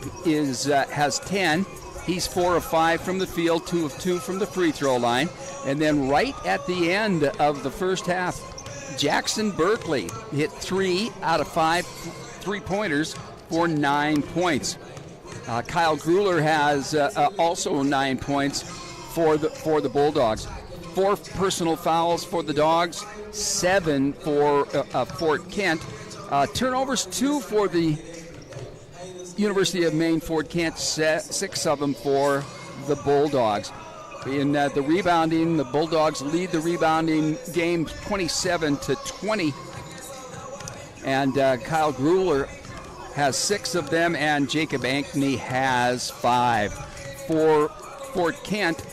has 10. He's 4 of 5 from the field, 2 of 2 from the free throw line. And then right at the end of the first half, Jackson Berkeley hit 3 out of 5 three-pointers for 9 points. Kyle Grueller has also 9 points for the Bulldogs. 4 personal fouls for the Dogs, 7 for Fort Kent. Turnovers 2 for the University of Maine Fort Kent, 6 of them for the Bulldogs. In the rebounding, the Bulldogs lead the rebounding game 27-20. And Kyle Grueller has 6 of them, and Jacob Ankeny has 5. For Fort Kent,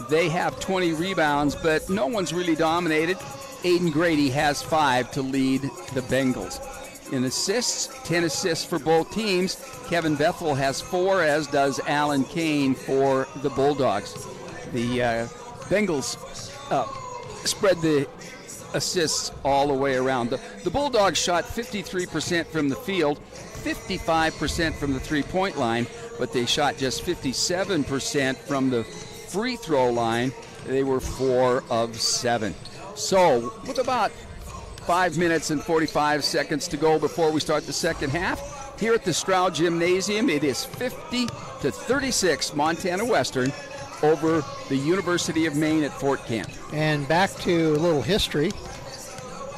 they have 20 rebounds, but no one's really dominated. Aiden Grady has 5 to lead the Bengals. In assists, 10 assists for both teams. Kevin Bethel has 4, as does Alan Kane for the Bulldogs. The Bengals spread the assists all the way around. The Bulldogs shot 53% from the field, 55% from the three-point line, but they shot just 57% from the free throw line. They were 4 of 7. So with about 5 minutes and 45 seconds to go before we start the second half, here at the Stroud Gymnasium, it is 50-36 Montana Western over the University of Maine at Fort Kent. And back to a little history.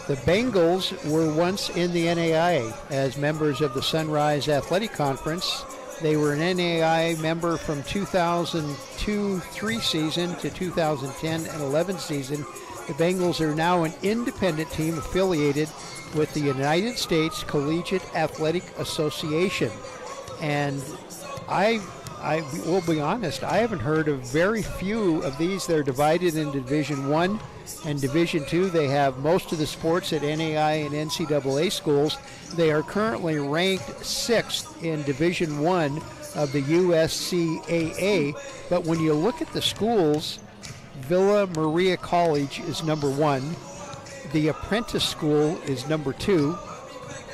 The Bengals were once in the NAIA as members of the Sunrise Athletic Conference. They were an NAIA member from 2002-03 season to 2010-11 season. The Bengals are now an independent team affiliated with the United States Collegiate Athletic Association. And I will be honest, I haven't heard of very few of these. They're divided into Division I and Division II. They have most of the sports at NAIA and NCAA schools. They are currently ranked 6th in Division I of the USCAA. But when you look at the schools, Villa Maria College is number 1. The Apprentice School is number 2.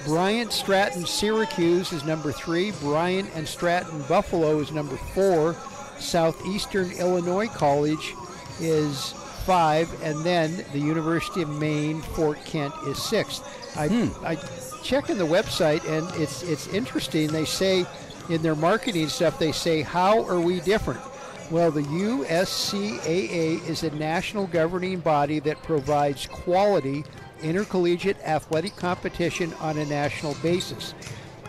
Bryant Stratton Syracuse is number 3. Bryant and Stratton Buffalo is number 4. Southeastern Illinois College is 5. And then the University of Maine Fort Kent is 6th. I check in the website, and it's interesting. They say in their marketing stuff, they say, how are we different? Well, the USCAA is a national governing body that provides quality intercollegiate athletic competition on a national basis.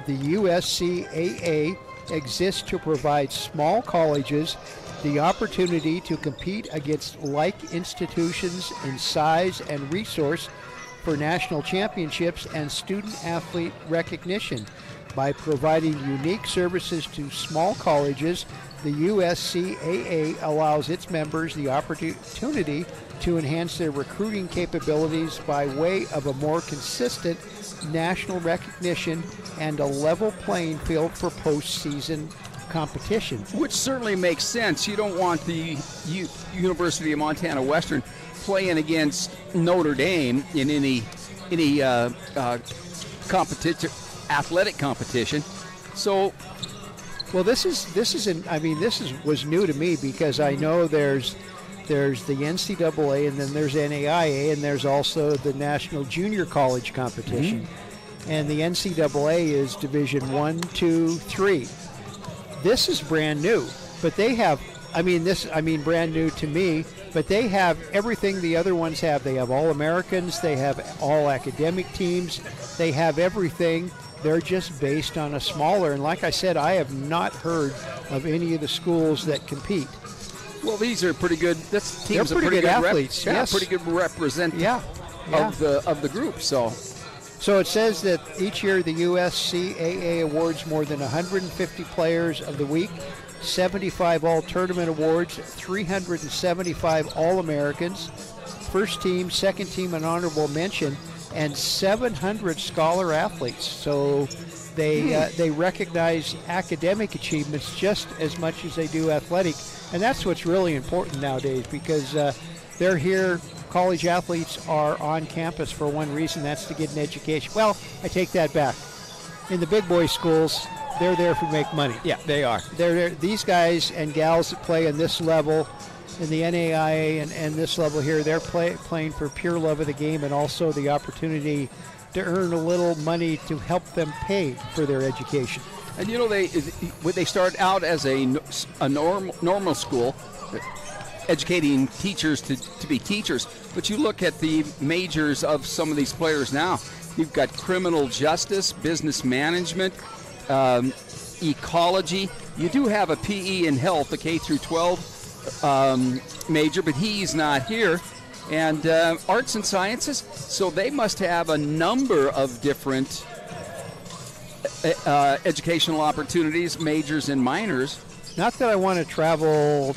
The USCAA exists to provide small colleges the opportunity to compete against like institutions in size and resource for national championships and student-athlete recognition. By providing unique services to small colleges, the USCAA allows its members the opportunity to enhance their recruiting capabilities by way of a more consistent national recognition and a level playing field for postseason competition. Which certainly makes sense. You don't want the University of Montana Western playing against Notre Dame in any competition, athletic competition. So, well, this was new to me because I know there's the NCAA and then there's NAIA and there's also the National Junior College Competition. Mm-hmm. And the NCAA is Division 1, 2, 3. This is brand new, but they have, brand new to me, but they have everything the other ones have. They have All-Americans, they have all academic teams, they have everything. They're just based on a smaller, and like I said, I have not heard of any of the schools that compete. Well, these are pretty good. Teams They're pretty good athletes. Yes. Pretty good representation of the group. So it says that each year the USCAA awards more than 150 players of the week, 75 all-tournament awards, 375 All-Americans, first team, second team, and honorable mention, and 700 scholar athletes. So they recognize academic achievements just as much as they do athletic. And that's what's really important nowadays because they're here. College athletes are on campus for one reason, that's to get an education. Well, I take that back. In the big boy schools, they're there to make money. Yeah, they are. They're there. These guys and gals that play in this level, in the NAIA and this level here, they're playing for pure love of the game and also the opportunity to earn a little money to help them pay for their education. And you know, they start out as a normal school, educating teachers to be teachers. But you look at the majors of some of these players now. You've got criminal justice, business management, ecology. You do have a PE and health, a K through 12 major, but he's not here. And arts and sciences. So they must have a number of different educational opportunities, majors and minors. Not that I want to travel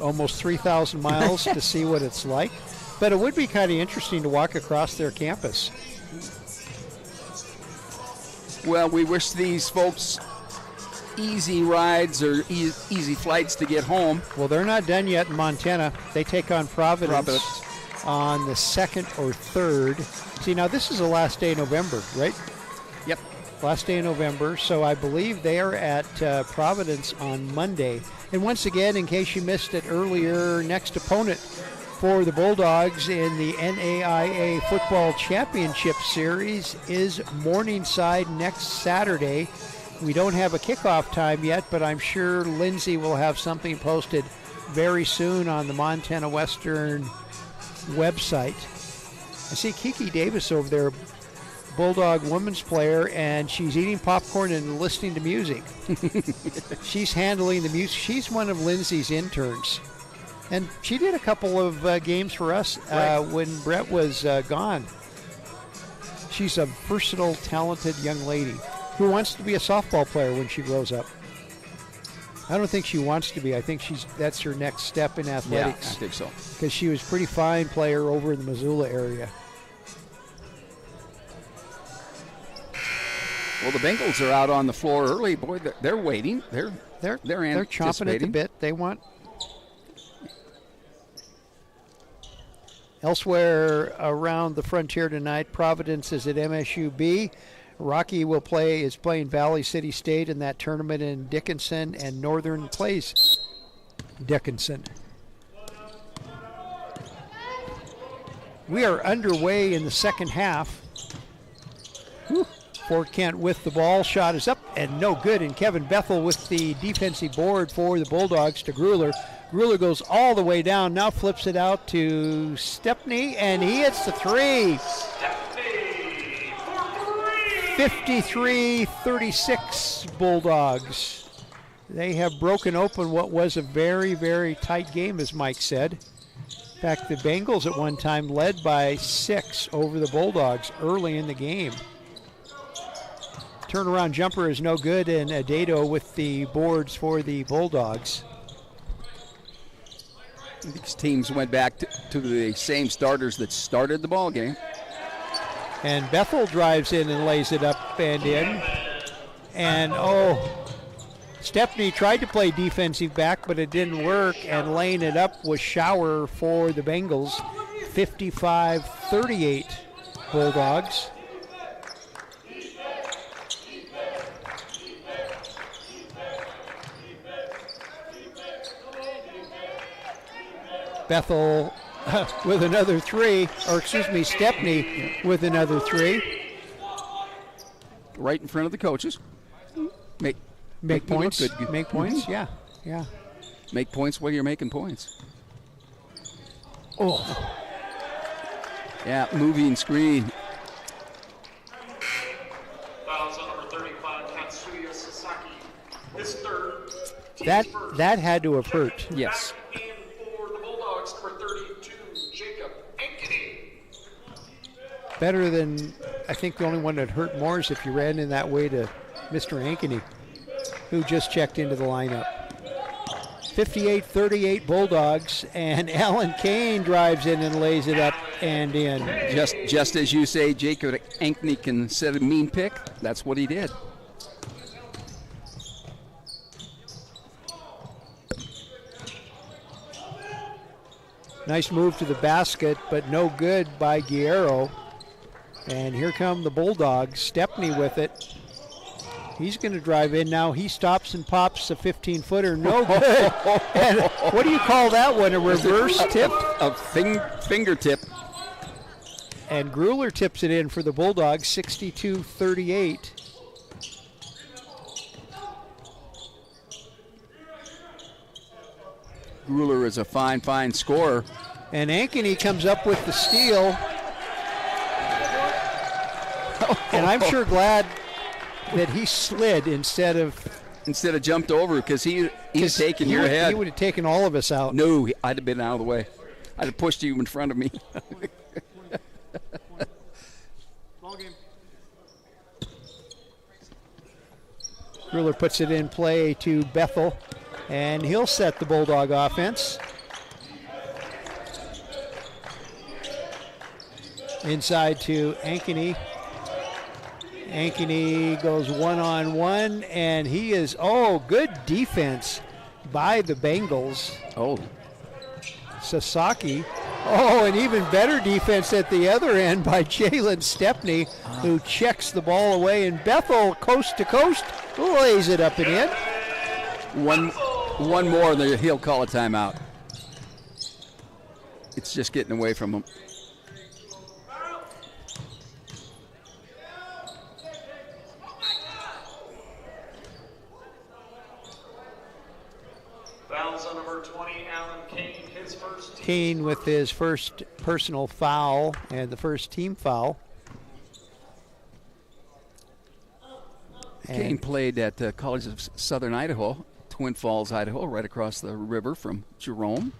almost 3,000 miles to see what it's like, but it would be kind of interesting to walk across their campus. Well, we wish these folks easy rides or easy flights to get home. Well, they're not done yet in Montana. They take on Providence on the 2nd or 3rd. See, now this is the last day of November, right? Yep. Last day of November, so I believe they are at Providence on Monday. And once again, in case you missed it earlier, next opponent for the Bulldogs in the NAIA Football Championship Series is Morningside next Saturday. We don't have a kickoff time yet, but I'm sure Lindsay will have something posted very soon on the Montana Western website. I see Kiki Davis over there, Bulldog women's player, and she's eating popcorn and listening to music. She's handling the music. She's one of Lindsay's interns. And she did a couple of games for us when Brett was gone. She's a versatile, talented young lady who wants to be a softball player when she grows up. I don't think she wants to be. I think that's her next step in athletics. Yeah, I think so. Because she was a pretty fine player over in the Missoula area. Well, the Bengals are out on the floor early. Boy, they're waiting. They're chomping at the bit. They want. Elsewhere around the frontier tonight, Providence is at MSUB. Rocky is playing Valley City State in that tournament in Dickinson, and Northern plays Dickinson. We are underway in the second half. Fort Kent with the ball. Shot is up and no good. And Kevin Bethel with the defensive board for the Bulldogs to Grueller. Grueller goes all the way down. Now flips it out to Stepney, and he hits the three. 53-36 Bulldogs. they have broken open what was a very, very tight game, as Mike said. In fact, the Bengals at one time led by 6 over the Bulldogs early in the game. Turnaround jumper is no good, and Adato with the boards for the Bulldogs. These teams went back to the same starters that started the ball game. And Bethel drives in and lays it up and in. And, Stepney tried to play defensive back, but it didn't work, and laying it up was Shower for the Bengals. 55-38 Bulldogs. Bethel with another 3, Stepney with another 3. Right in front of the coaches. Make points. Good. Make points, yeah. Make points while you're making points. Oh. Yeah, moving screen. Fouls on number 35, Katsuya Sasaki. His third. That had to have hurt. Yes. Back in for the Bulldogs, number 32, Jacob Ankeny. Better than, I think the only one that hurt more is if you ran in that way to Mr. Ankeny, who just checked into the lineup. 58-38 Bulldogs, and Alan Kane drives in and lays it up and in. Just as you say, Jacob Ankeny can set a mean pick. That's what he did. Nice move to the basket, but no good by Guerrero. And here come the Bulldogs. Stepney with it. He's going to drive in now. He stops and pops a 15-footer. No good. And what do you call that one? A reverse tip? A fingertip. And Grueller tips it in for the Bulldogs, 62-38. Grueller is a fine scorer. And Ankeny comes up with the steal. And I'm sure glad that he slid instead of jumped over, because he's taking your head. He would have taken all of us out. No, I'd have been out of the way. I'd have pushed you in front of me. Grueller puts it in play to Bethel, and he'll set the Bulldog offense. Inside to Ankeny. Ankeny goes one-on-one, and he is, good defense by the Bengals. Sasaki. And even better defense at the other end by Jalen Stepney, who checks the ball away, and Bethel, coast to coast, lays it up and in. One more, and he'll call a timeout. It's just getting away from him. Fouls on number 20, Alan Kane, his first. Kane with his first personal foul and the first team foul. Kane played at College of Southern Idaho, Twin Falls, Idaho, right across the river from Jerome.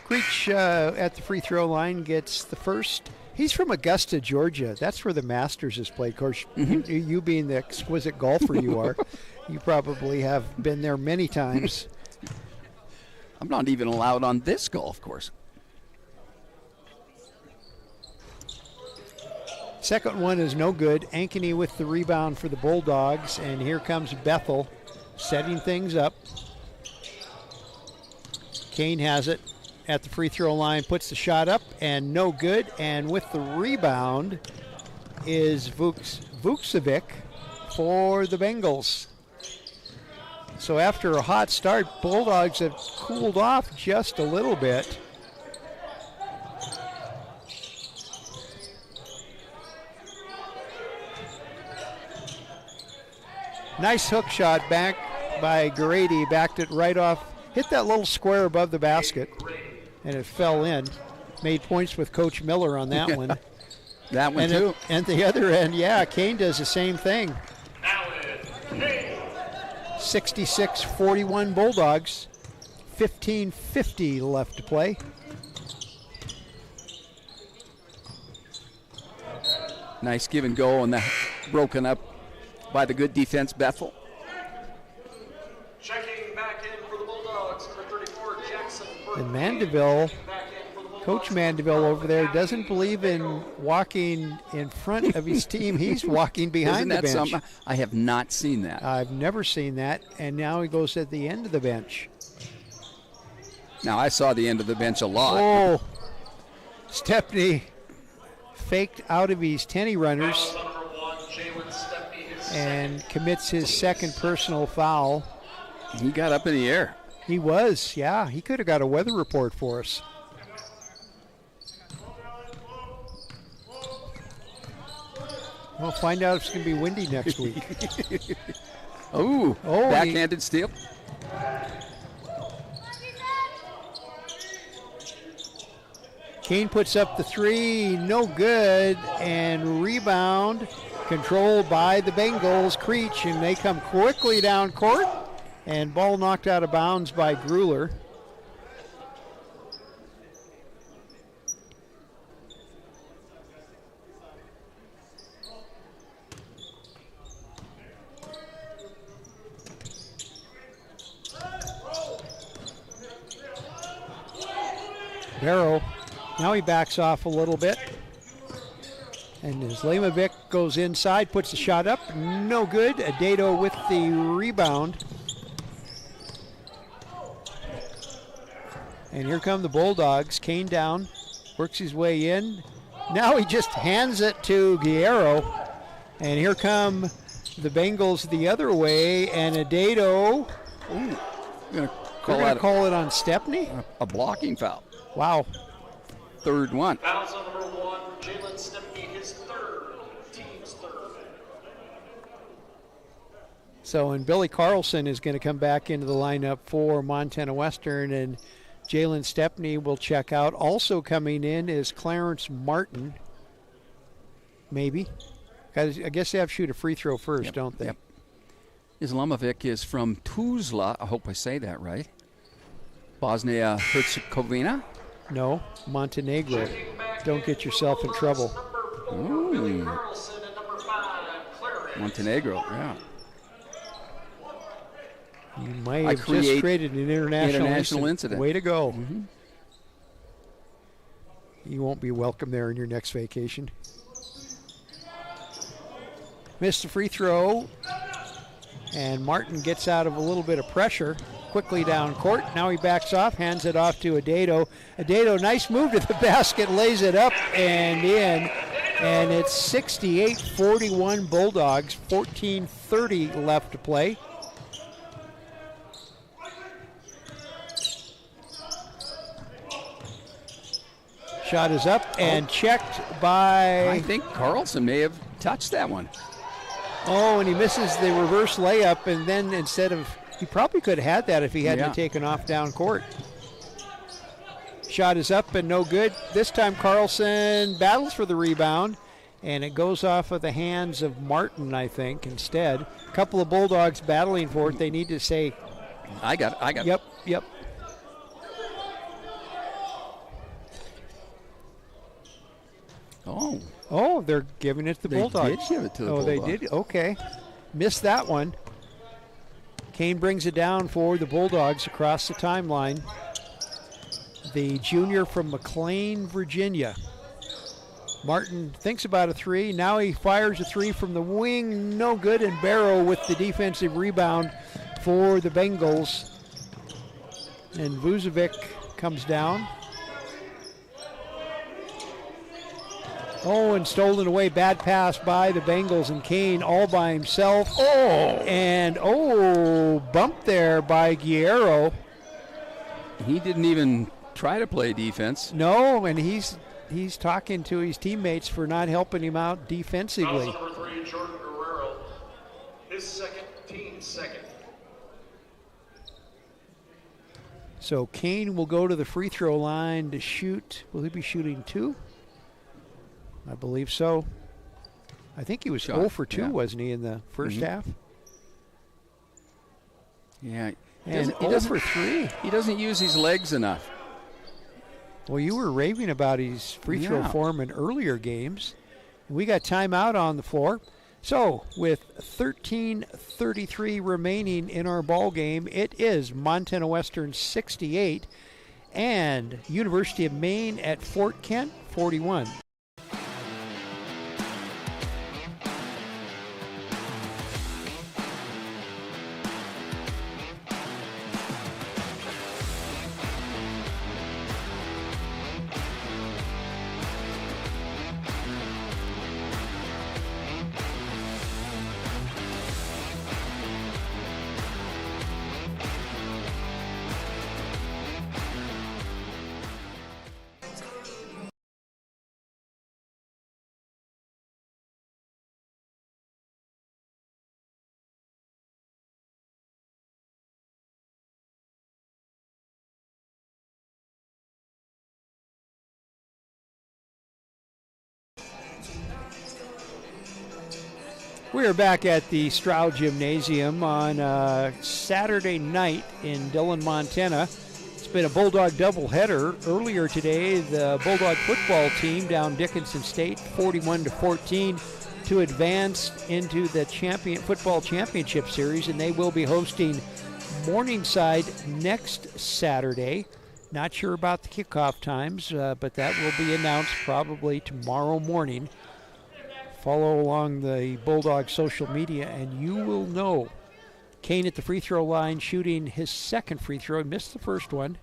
Creech at the free throw line gets the first. He's from Augusta, Georgia. That's where the Masters is played. Of course, you being the exquisite golfer you are, you probably have been there many times. I'm not even allowed on this golf course. Second one is no good. Ankeny with the rebound for the Bulldogs, and here comes Bethel setting things up. Kane has it at the free throw line, puts the shot up, and no good. And with the rebound is Vukcevic for the Bengals. So after a hot start, Bulldogs have cooled off just a little bit. Nice hook shot back by Grady, backed it right off, hit that little square above the basket, and it fell in. Made points with Coach Miller on that one. That one and too. And the other end, yeah, Kane does the same thing. Allen Kane. 66-41 Bulldogs. 15:50 left to play. Nice give and go, and that broken up by the good defense, Bethel. Checking back in for the Bulldogs, number 34, Jackson. And Mandeville, Back in for the Bulldogs. Coach Mandeville over there doesn't believe in walking in front of his team. He's walking behind Isn't the that bench. something? I have not seen that. I've never seen that, and now he goes at the end of the bench. Now, I saw the end of the bench a lot. Oh, Stepney faked out of his tenny runners Foul on number 1, Jalen Stepney, his and commits his second personal foul. He got up in the air. He was, yeah. He could have got a weather report for us. We'll find out if it's going to be windy next week. Oh, Oh, backhanded steal. Kane puts up the three, no good, and rebound controlled by the Bengals, Creech, and they come quickly down court, and ball knocked out of bounds by Grueller. Barrow, now he backs off a little bit. And as Lemovic goes inside, puts the shot up, no good. Adato with the rebound. And here come the Bulldogs. Kane down, works his way in. Now he just hands it to Guerrero. And here come the Bengals the other way, and Adato. Ooh, going to They're going to call it on Stepney? a blocking foul. Wow. Third one. Fouls on number 1, Jalen Stepney, his third, team's third. So, and Billy Carlson is going to come back into the lineup for Montana Western, and Jalen Stepney will check out. Also coming in is Clarence Martin, maybe. 'Cause I guess they have to shoot a free throw first, Yep, don't they? Yep. Islamovic is from Tuzla. I hope I say that right. Bosnia-Herzegovina. No, Montenegro. Don't get yourself in trouble. Number 4, Billy Carlson, and number 5, Clarence. Montenegro, yeah. You might I have just create created an international incident. Way to go. Mm-hmm. You won't be welcome there in your next vacation. Missed the free throw, and Martin gets out of a little bit of pressure. Quickly down court. Now he backs off, hands it off to Adato. Adato, nice move to the basket, lays it up and in. And it's 68-41 Bulldogs, 14:30 left to play. Shot is up and checked by... I think Carlson may have touched that one. Oh, and he misses the reverse layup, and then instead of... He probably could have had that if he hadn't taken off down court. Shot is up and no good. This time Carlson battles for the rebound, and it goes off of the hands of Martin, I think, instead. A couple of Bulldogs battling for it. They need to say... I got it. Yep. Oh, they're giving it to the Bulldogs. They did give it to the Bulldogs. Oh, they did? Okay. Missed that one. Kane brings it down for the Bulldogs across the timeline. The junior from McLean, Virginia. Martin thinks about a three. Now he fires a three from the wing. No good. And Barrow with the defensive rebound for the Bengals. And Vucevic comes down. Oh, and stolen away. Bad pass by the Bengals, and Kane all by himself. And bump there by Guerrero. He didn't even try to play defense. No, and he's talking to his teammates for not helping him out defensively. Fouls number 3, Jordan Guerrero, his second, team's second. So Kane will go to the free throw line to shoot. Will he be shooting two? I believe so. I think he was Shot, 0 for 2, yeah. wasn't he, in the first half? Yeah. And 0 for 3. He doesn't use his legs enough. Well, you were raving about his free throw form in earlier games. We got timeout on the floor. So, with 13:33 remaining in our ball game, it is Montana Western 68 and University of Maine at Fort Kent 41. We are back at the Stroud Gymnasium on Saturday night in Dillon, Montana. It's been a Bulldog doubleheader. Earlier today, the Bulldog football team down Dickinson State 41-14 to advance into the football championship series, and they will be hosting Morningside next Saturday. Not sure about the kickoff times, but that will be announced probably tomorrow morning. Follow along the Bulldog social media, and you will know. Kane at the free throw line shooting his second free throw. He missed the first one.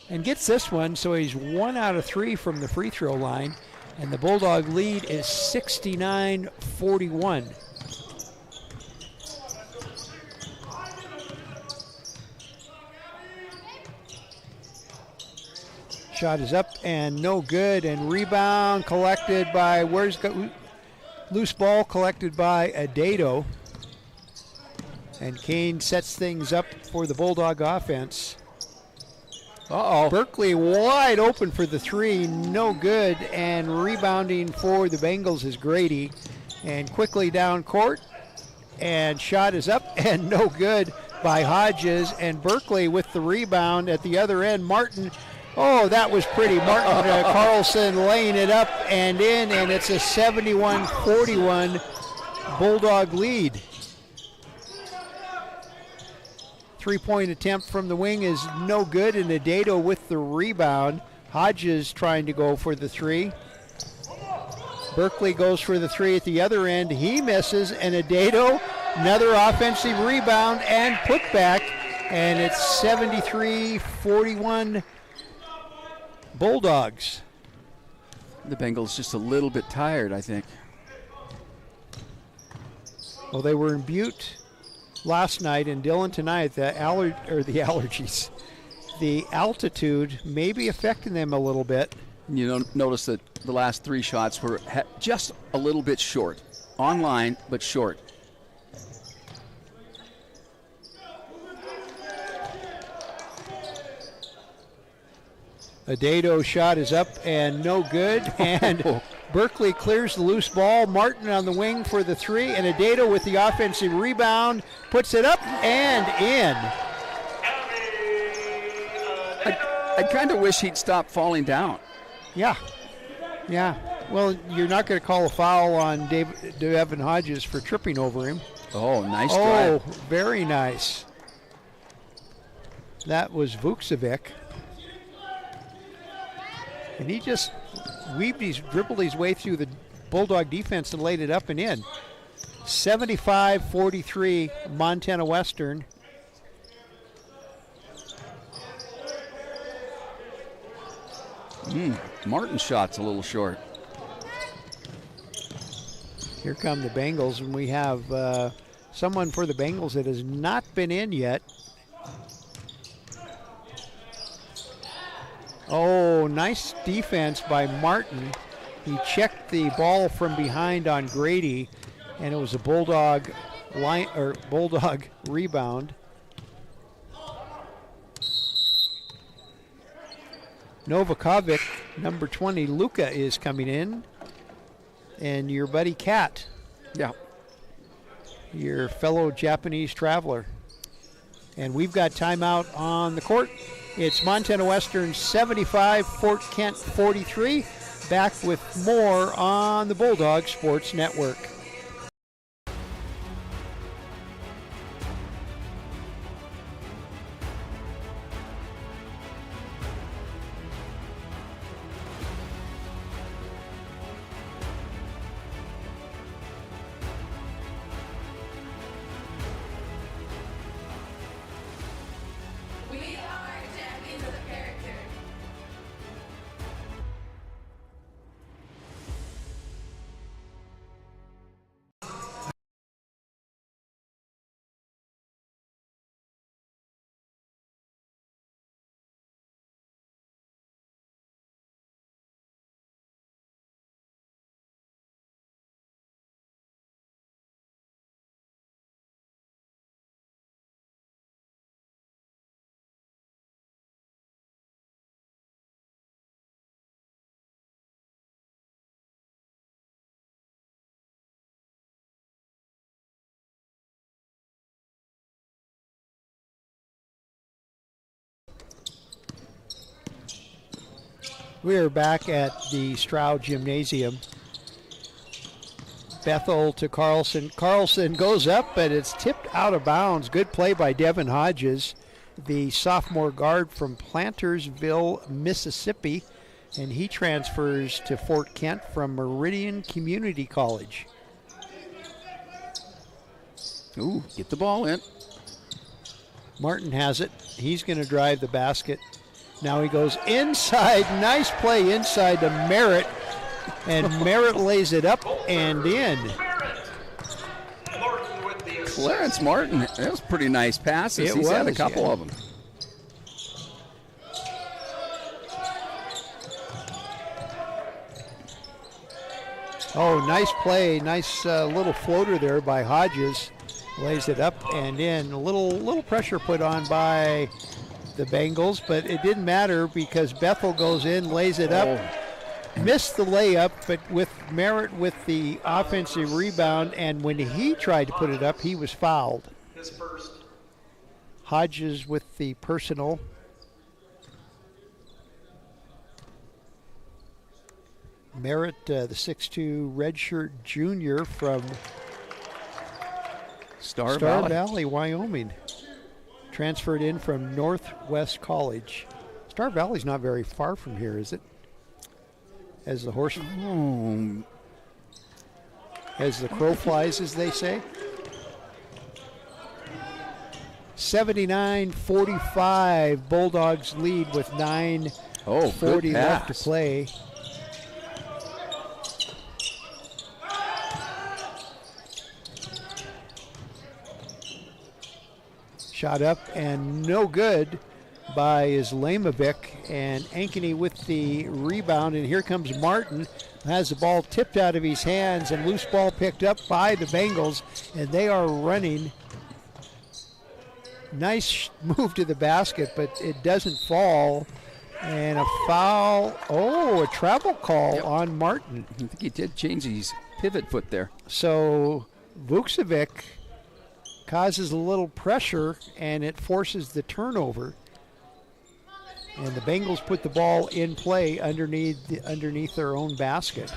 And gets this one, so he's 1 out of 3 from the free throw line. And the Bulldog lead is 69-41. Shot is up and no good, and rebound collected by, loose ball collected by Adato. And Kane sets things up for the Bulldog offense. Berkeley wide open for the 3, no good, and rebounding for the Bengals is Grady. And quickly down court, and shot is up and no good by Hodges, and Berkeley with the rebound at the other end. Martin. Oh, that was pretty. Martin Carlson laying it up and in, and it's a 71-41 Bulldog lead. Three-point attempt from the wing is no good, and Adato with the rebound. Hodges trying to go for the 3. Berkeley goes for the 3 at the other end. He misses, and Adato, another offensive rebound and putback, and it's 73-41 Bulldogs. The Bengals just a little bit tired, I think. Well, they were in Butte last night, and Dillon tonight. The altitude may be affecting them a little bit. You don't notice that the last 3 shots were just a little bit short. Online, but short. Adato shot is up and no good, and Berkeley clears the loose ball. Martin on the wing for the 3, and Adato with the offensive rebound puts it up and in. I kind of wish he'd stop falling down. Yeah. Well, you're not going to call a foul on Devin Hodges for tripping over him. Oh, nice drive. Oh, very nice. That was Vukcevic. And he just dribbled his way through the Bulldog defense and laid it up and in. 75-43 Montana Western. Martin's shot's a little short. Here come the Bengals, and we have someone for the Bengals that has not been in yet. Oh, nice defense by Martin. He checked the ball from behind on Grady, and it was a Bulldog rebound. Novakovic, number 20, Luca, is coming in. And your buddy Kat, Yeah. your fellow Japanese traveler. And we've got timeout on the court. It's Montana Western 75, Fort Kent 43. Back with more on the Bulldog Sports Network. We are champions of character. We are back at the Stroud Gymnasium. Bethel to Carlson. Carlson goes up, but it's tipped out of bounds. Good play by Devin Hodges, the sophomore guard from Plantersville, Mississippi, and he transfers to Fort Kent from Meridian Community College. Ooh, get the ball in. Martin has it. He's going to drive the basket. Now he goes inside. Nice play inside to Merritt. And Merritt lays it up and in. Clarence Martin, that was pretty nice passes. He's had a couple of them. Oh, nice play. Nice little floater there by Hodges. Lays it up and in. A little pressure put on by the Bengals, but it didn't matter because Bethel goes in, lays it up. Missed the layup, but with Merritt with the offensive rebound, and when he tried to put it up, he was fouled. His first. Hodges with the personal. Merritt, the 6'2 redshirt junior from Star Valley, Wyoming. Transferred in from Northwest College. Star Valley's not very far from here, is it? As the horse, as the crow flies, as they say. 79-45, Bulldogs lead with 9:40 left to play. Shot up and no good by Islamovic, and Ankeny with the rebound, and here comes Martin. Has the ball tipped out of his hands and loose ball picked up by the Bengals, and they are running. Nice move to the basket, but it doesn't fall. And a foul. Oh, a travel call on Martin. I think he did change his pivot foot there. So Vukcevic causes a little pressure, and it forces the turnover. And the Bengals put the ball in play underneath their own basket.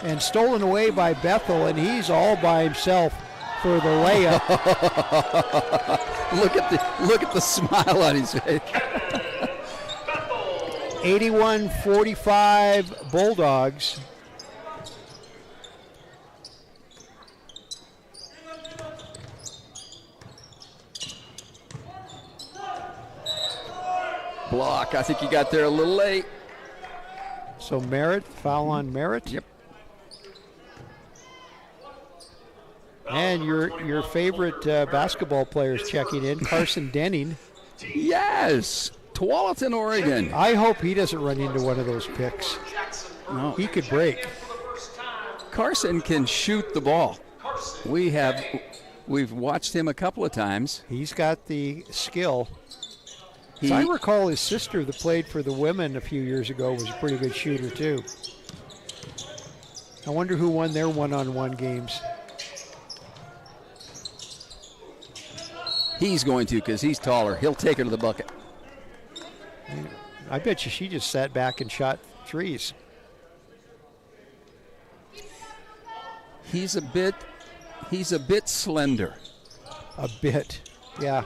And stolen away by Bethel, and he's all by himself for the layup. Look at the smile on his face. 81-45 Bulldogs. Block. I think he got there a little late. So Merritt, foul on Merritt. Yep. And your favorite basketball players checking in, Carson Denning. Yes. Tualatin, Oregon. I hope he doesn't run into one of those picks. No. He could break. Carson can shoot the ball. We've watched him a couple of times. He's got the skill. As I recall, his sister that played for the women a few years ago was a pretty good shooter, too. I wonder who won their one-on-one games. He's going to, because he's taller. He'll take her to the bucket. I bet you she just sat back and shot threes. He's a bit slender. A bit, yeah.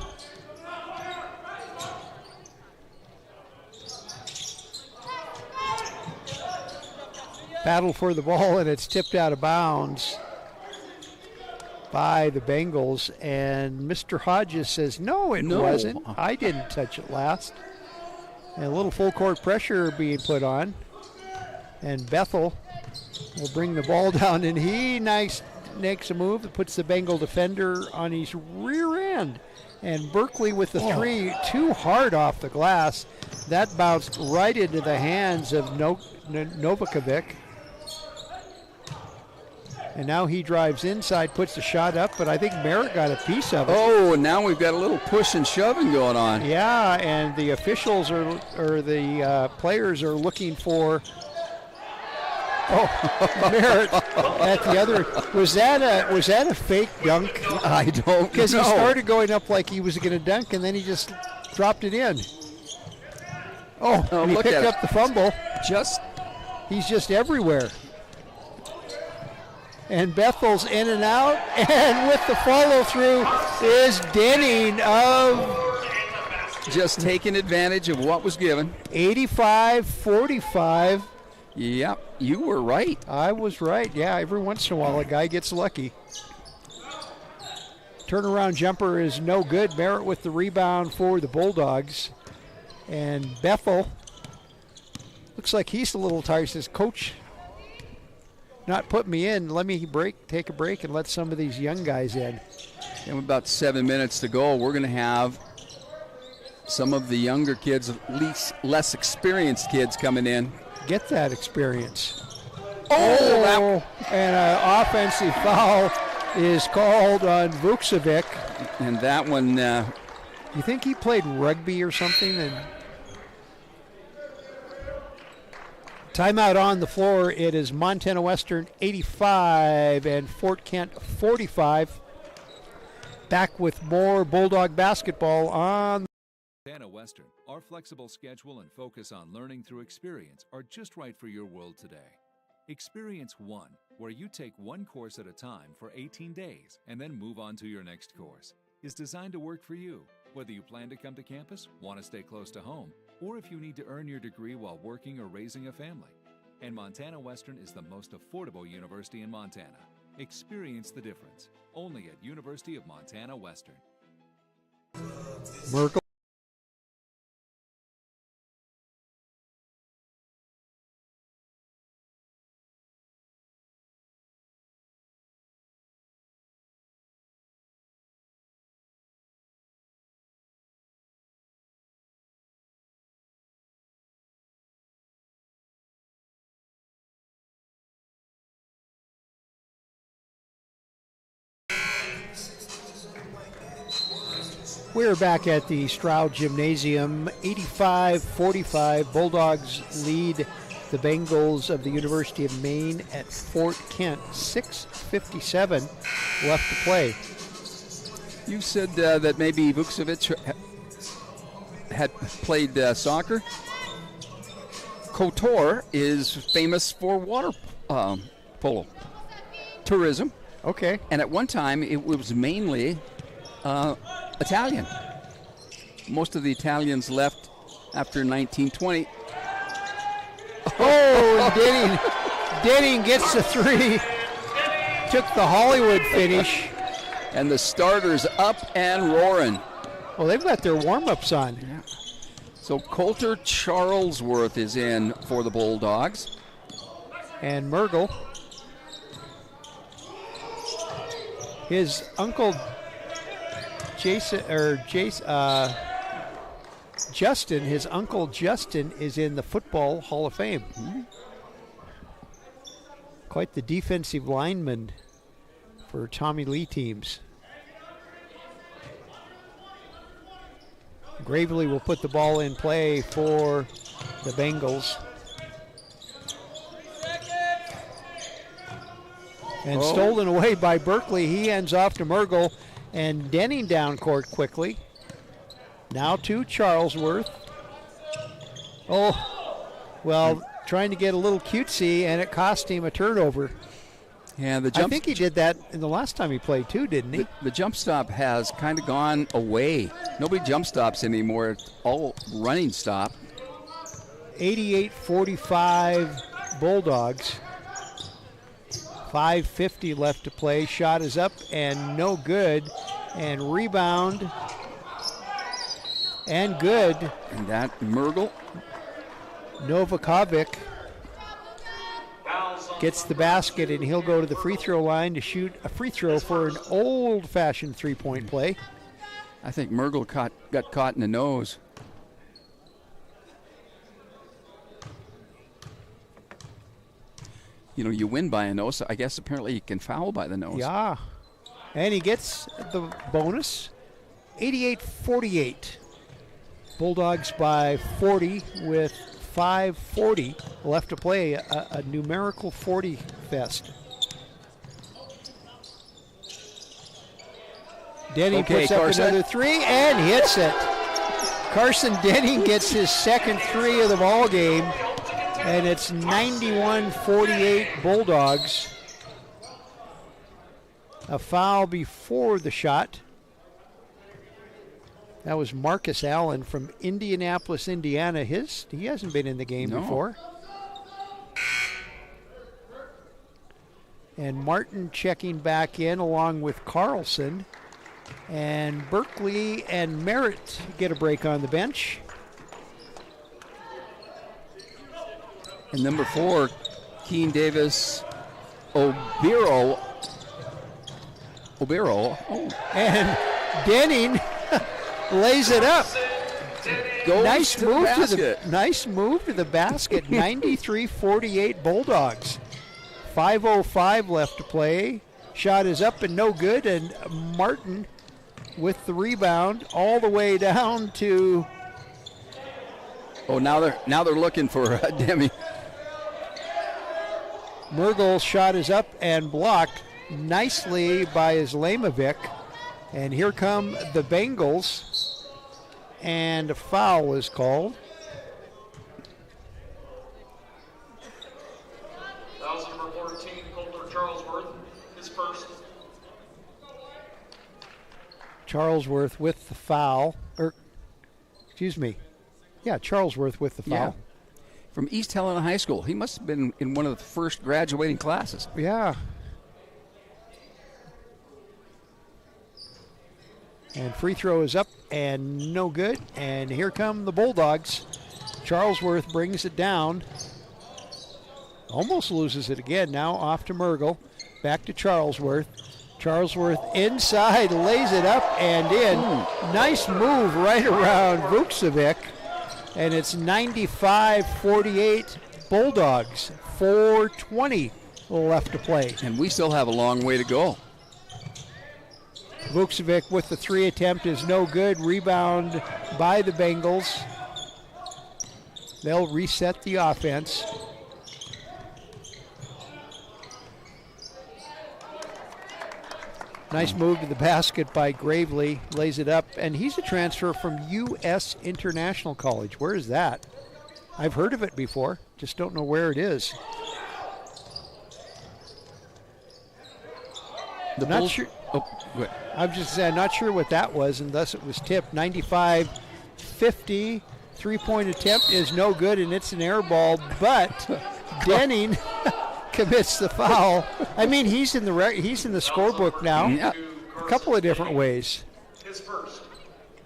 Battle for the ball, and it's tipped out of bounds by the Bengals. And Mr. Hodges says, no, it wasn't. I didn't touch it last. And a little full court pressure being put on. And Bethel will bring the ball down, and he makes a move that puts the Bengal defender on his rear end. And Berkeley with the three, too hard off the glass. That bounced right into the hands of Novakovic. And now he drives inside, puts the shot up, but I think Merritt got a piece of it. Oh, and now we've got a little push and shoving going on. Yeah, and the officials or the players are looking for. Oh, Merritt at the other. Was that a fake dunk? I don't know. Because he started going up like he was going to dunk, and then he just dropped it in. And he picked up the fumble. He's just everywhere. And Bethel's in and out, and with the follow-through is Denning of... Just taking advantage of what was given. 85-45. Yep, you were right. I was right. Yeah, every once in a while a guy gets lucky. Turnaround jumper is no good. Merritt with the rebound for the Bulldogs. And Bethel looks like he's a little tired. He says, Coach, not put me in. Let me take a break and let some of these young guys in. And with about 7 minutes to go, we're going to have some of the younger kids, at least less experienced kids coming in. Get that experience. And an offensive foul is called on Vukcevic. And that one... you think he played rugby or something? Timeout on the floor. It is Montana Western 85 and Fort Kent 45. Back with more Bulldog basketball on. Montana Western, our flexible schedule and focus on learning through experience are just right for your world today. Experience One, where you take one course at a time for 18 days and then move on to your next course, is designed to work for you, whether you plan to come to campus, want to stay close to home, or if you need to earn your degree while working or raising a family. And Montana Western is the most affordable university in Montana. Experience the difference, only at University of Montana Western. Merkel. We're back at the Stroud Gymnasium, 85-45. Bulldogs lead the Bengals of the University of Maine at Fort Kent. 6:57 left to play. You said that maybe Vukcevic had played soccer. Kotor is famous for water polo tourism. Okay. And at one time, it was mainly Italian. Most of the Italians left after 1920. And Denning gets the three. Took the Hollywood finish. And the starters up and roaring. Well, they've got their warm-ups on. Yeah. So Coulter Charlesworth is in for the Bulldogs. And Mergel. His uncle Justin, his uncle Justin is in the Football Hall of Fame. Mm-hmm. Quite the defensive lineman for Tommy Lee teams. Gravely will put the ball in play for the Bengals. And stolen away by Berkeley. He ends off to Mergel, and Denning down court quickly. Now to Charlesworth. Oh, well, trying to get a little cutesy, and it cost him a turnover. Yeah, I think he did that in the last time he played too, didn't he? The jump stop has kind of gone away. Nobody jump stops anymore. It's all running stop. 88-45 Bulldogs. 5:50 left to play. Shot is up and no good. And rebound. And good. And that Mergel. Novakovic gets the basket, and he'll go to the free throw line to shoot a free throw for an old-fashioned three-point play. I think Mergel got caught in the nose. You know, you win by a nose. So I guess apparently you can foul by the nose. Yeah. And he gets the bonus. 88-48. Bulldogs by 40 with 5:40 left to play. A numerical 40 fest. Denning puts up Carson. another three and hits it. Carson Denning gets his second three of the ball game, and it's 91-48 Bulldogs. A foul before the shot. That was Marcus Allen from Indianapolis, Indiana. He hasn't been in the game before. And Martin checking back in along with Carlson. And Berkeley and Merritt get a break on the bench. And number 4, Keen Davis Obiro. Oh. And Denning lays it up. Nice move to the basket. 93-48 Bulldogs. 5:05 left to play. Shot is up and no good, and Martin with the rebound all the way down to. Oh, now they're looking for Demi. Mergel's shot is up and blocked nicely by Islamovic. And here come the Bengals, and a foul is called. That was number 14, Coulter Charlesworth, his first. Charlesworth with the foul. Charlesworth with the foul. Yeah. From East Helena High School. He must have been in one of the first graduating classes. Yeah. And free throw is up and no good. And here come the Bulldogs. Charlesworth brings it down. Almost loses it again. Now off to Mergel. Back to Charlesworth. Charlesworth inside, lays it up and in. Nice move right around Vukcevic. And it's 95-48 Bulldogs. 4:20 left to play. And we still have a long way to go. Vukcevic with the three attempt is no good. Rebound by the Bengals. They'll reset the offense. Nice move to the basket by Gravely. Lays it up, and he's a transfer from U.S. International College. Where is that? I've heard of it before, just don't know where it is. Not sure. Oh, good. I'm just saying, not sure what that was, and thus it was tipped. 95-50. Three-point attempt is no good, and it's an air ball, but Denning commits the foul. I mean, he's in the scorebook now. Yeah. A couple of different ways. His first.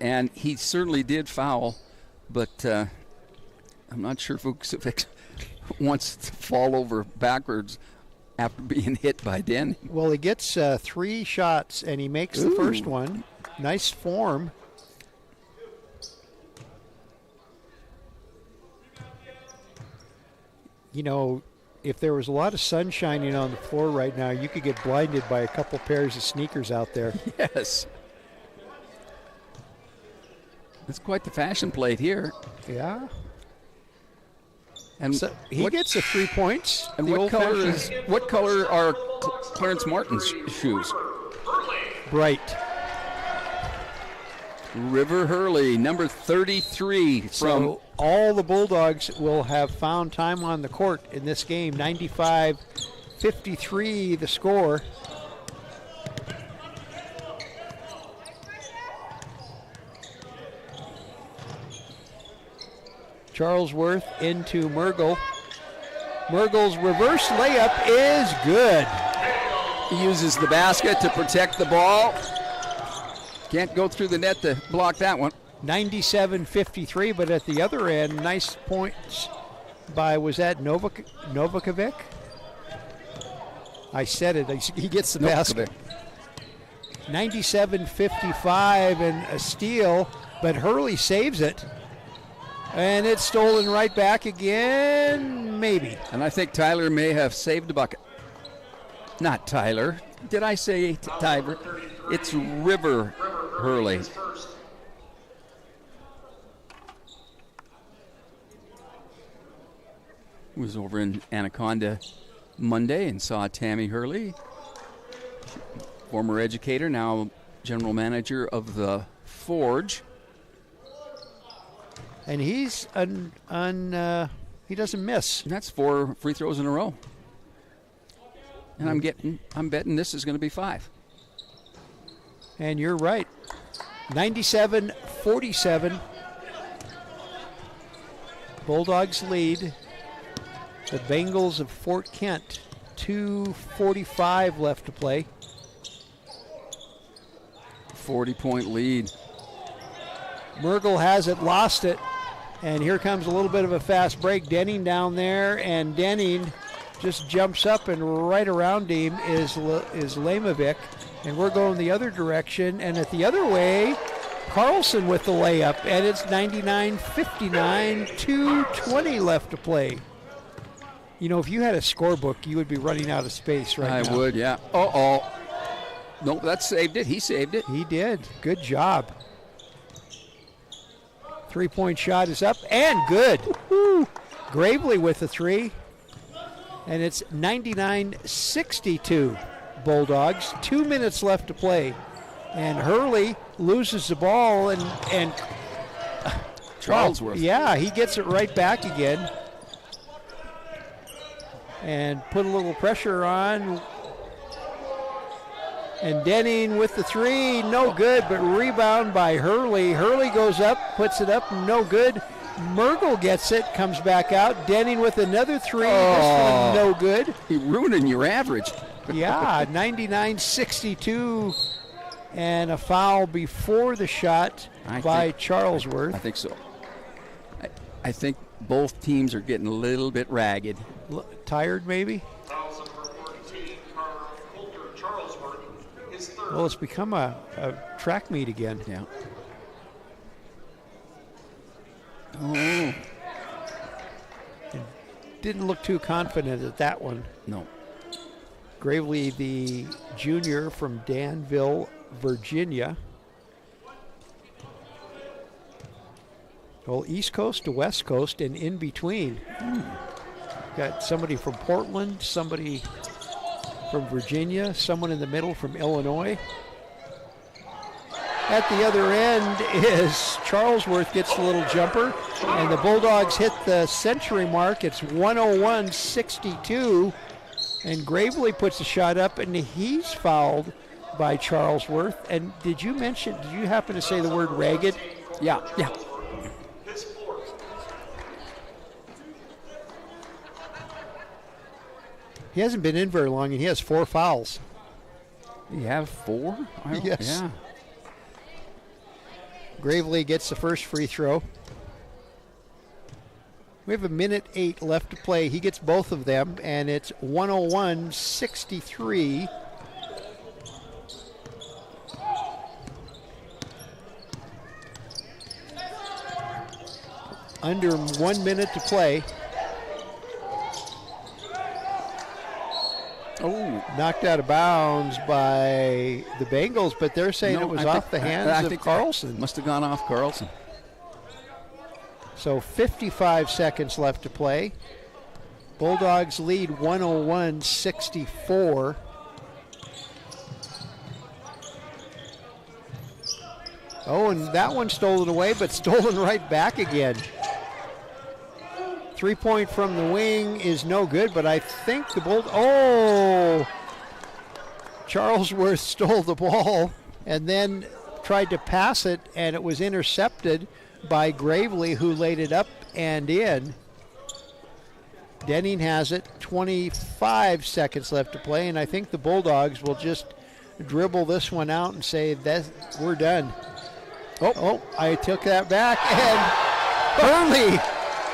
And he certainly did foul, but I'm not sure Vukcevic wants to fall over backwards after being hit by Denning. Well, he gets 3 shots, and he makes the first one. Nice form. You know, if there was a lot of sun shining on the floor right now, you could get blinded by a couple pairs of sneakers out there. Yes. It's quite the fashion plate here. Yeah. And So he gets the 3 points. And the what color are Clarence Martin's shoes? bright. River Hurley, number 33 from So all the Bulldogs will have found time on the court in this game. 95-53 the score. Charlesworth into Mergel. Mergel's reverse layup is good. He uses the basket to protect the ball. Can't go through the net to block that one. 97-53, but at the other end, nice points by, was that Novakovic? I said it. He gets the basket. 97-55 and a steal, but Hurley saves it. And it's stolen right back again, maybe. And I think Tyler may have saved a bucket. Not Tyler. Did I say Tyler? It's River Hurley. Was over in Anaconda Monday and saw Tammy Hurley, former educator, now general manager of the Forge. And he's he doesn't miss. And that's 4 free throws in a row. And I'm betting this is going to be 5. And you're right. 97-47. Bulldogs lead. The Bengals of Fort Kent. 2:45 left to play. 40-point lead. Mergel has it, lost it. And here comes a little bit of a fast break. Denning down there, and Denning just jumps up, and right around him is Lamovic. And we're going the other direction. And at the other way, Carlson with the layup. And it's 99-59, 2:20 left to play. You know, if you had a scorebook, you would be running out of space right now. I would, yeah. Uh-oh. Nope, that saved it. He saved it. He did. Good job. 3-point shot is up and good. Woo-hoo. Gravely with the 3. And it's 99-62 Bulldogs. 2 minutes left to play. And Hurley loses the ball and Charlesworth. Yeah, he gets it right back again. And put a little pressure on. And Denning with the 3, no good, but rebound by Hurley. Hurley goes up, puts it up, no good. Mergel gets it, comes back out. Denning with another 3, this one no good. You're ruining your average. Yeah, 99-62, and a foul before the shot by Charlesworth. I think so. I think both teams are getting a little bit ragged. Tired, maybe? Well, it's become a track meet again. Yeah. Oh. Didn't look too confident at that one. No. Gravely, the junior from Danville, Virginia. Well, East Coast to West Coast and in between. Got somebody from Portland, somebody from Virginia, someone in the middle from Illinois. At the other end is Charlesworth gets the little jumper, and the Bulldogs hit the century mark. It's 101-62, and Gravely puts a shot up, and he's fouled by Charlesworth. And did you happen to say the word ragged? Yeah. He hasn't been in very long, and he has 4 fouls. You have 4? Yes. Yeah. Gravely gets the first free throw. We have 1:08 left to play. He gets both of them, and it's 101-63. Under 1 minute to play. Oh, knocked out of bounds by the Bengals, but they're saying it was off the hands of Carlson. Must have gone off Carlson. So 55 seconds left to play. Bulldogs lead 101-64. Oh, and that one stolen away, but stolen right back again. 3-point from the wing is no good, but I think the Charlesworth stole the ball and then tried to pass it, and it was intercepted by Gravely, who laid it up and in. Denning has it, 25 seconds left to play, and I think the Bulldogs will just dribble this one out and say that we're done. Oh, I took that back, and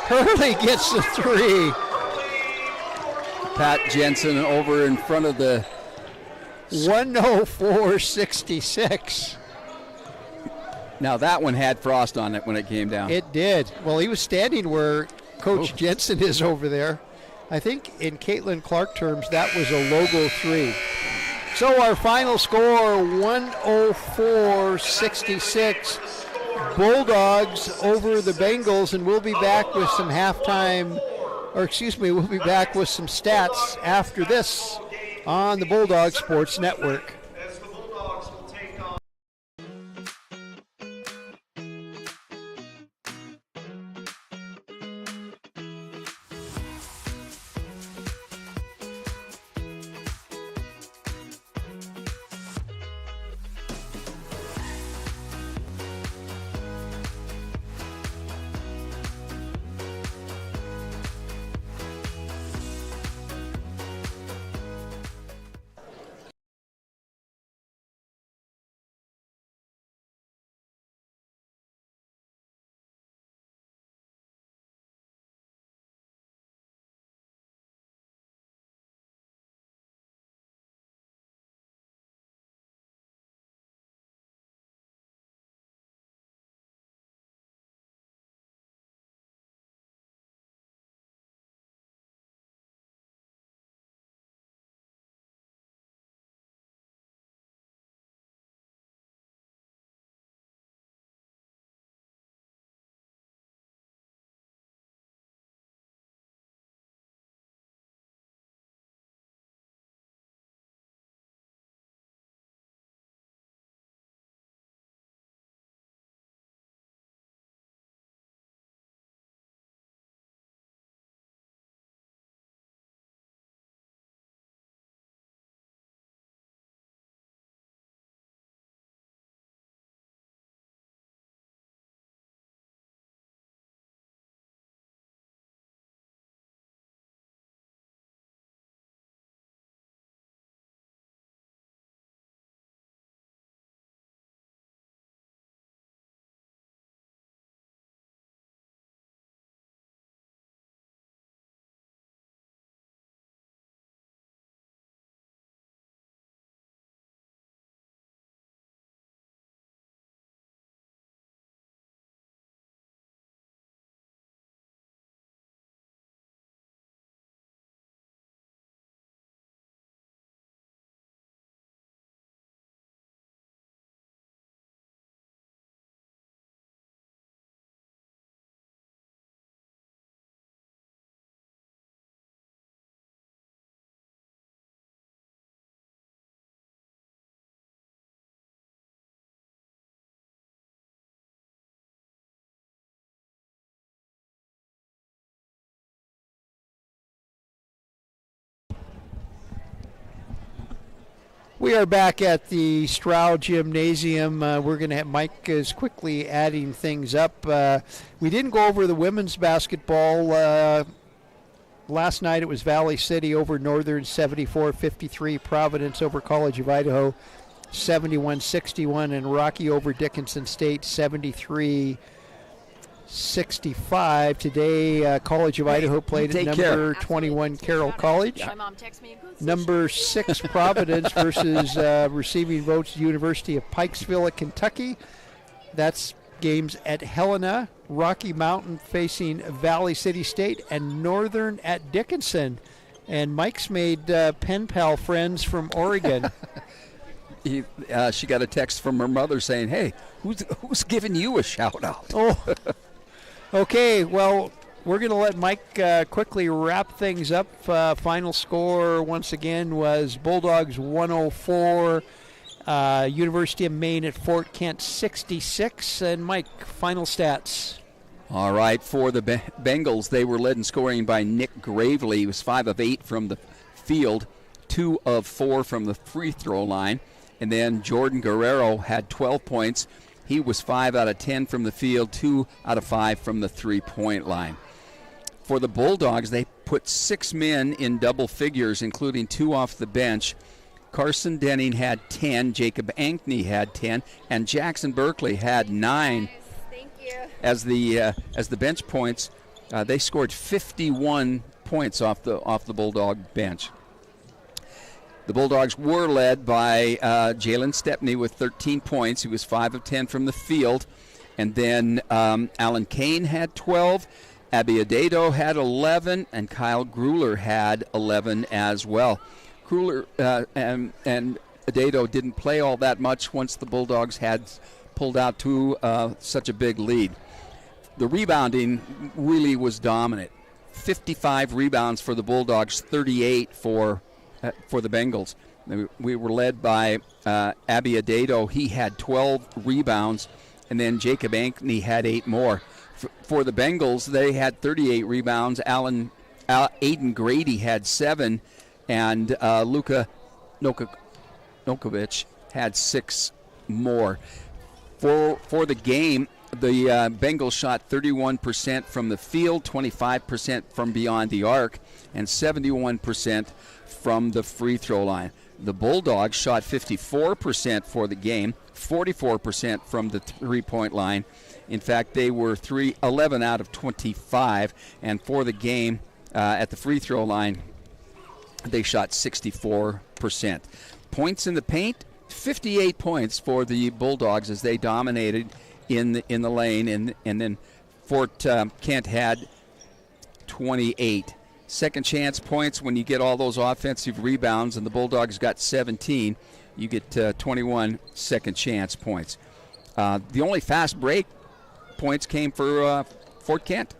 Hurley gets the three. Pat Jensen over in front of the 104-66. Now that one had frost on it when it came down. It did. Well, he was standing where Coach Jensen is over there. I think in Caitlin Clark terms, that was a logo three. So our final score, 104-66. Bulldogs over the Bengals, and we'll be back with some we'll be back with some stats after this on the Bulldog Sports Network. As the Bulldogs will take on. We are back at the Stroud Gymnasium. We're going to have Mike is quickly adding things up. We didn't go over the women's basketball. Last night it was Valley City over Northern 74-53, Providence over College of Idaho 71-61, and Rocky over Dickinson State 73-65. Today, College of Idaho played at number 21 Carroll College. My mom texted me. Number 6 Providence versus receiving votes University of Pikesville at Kentucky. That's games at Helena, Rocky Mountain facing Valley City State, and Northern at Dickinson. And Mike's made pen pal friends from Oregon. She got a text from her mother saying, "Hey, who's giving you a shout out?" Oh, Okay, well, we're going to let Mike quickly wrap things up. Final score, once again, was Bulldogs 104, University of Maine at Fort Kent 66. And Mike, final stats. All right, for the Bengals, they were led in scoring by Nick Gravely. He was 5 of 8 from the field, 2 of 4 from the free throw line. And then Jordan Guerrero had 12 points. He was 5 out of 10 from the field, 2 out of 5 from the three-point line. For the Bulldogs, they put 6 men in double figures, including 2 off the bench. Carson Denning had 10, Jacob Ankney had 10, and Jackson Berkeley had 9. Thank you. As the bench points, they scored 51 points off the Bulldog bench. The Bulldogs were led by Jalen Stepney with 13 points. He was 5 of 10 from the field. And then Alan Kane had 12. Abby Adedo had 11. And Kyle Gruler had 11 as well. Gruler and Adedo didn't play all that much once the Bulldogs had pulled out to such a big lead. The rebounding really was dominant. 55 rebounds for the Bulldogs, 38 for the Bengals. We were led by Abby Adedo. He had 12 rebounds, and then Jacob Ankney had 8 more. For the Bengals, they had 38 rebounds. Aiden Grady had 7, and Luka Nokovic had 6 more. For the game, the Bengals shot 31% from the field, 25% from beyond the arc, and 71% from the free throw line. The Bulldogs shot 54% for the game, 44% from the three-point line. In fact, they were 11 out of 25, and for the game at the free throw line, they shot 64%. Points in the paint, 58 points for the Bulldogs as they dominated in the lane, and then Fort Kent had 28. Second chance points, when you get all those offensive rebounds, and the Bulldogs got 17, you get 21 second chance points. The only fast break points came for Fort Kent.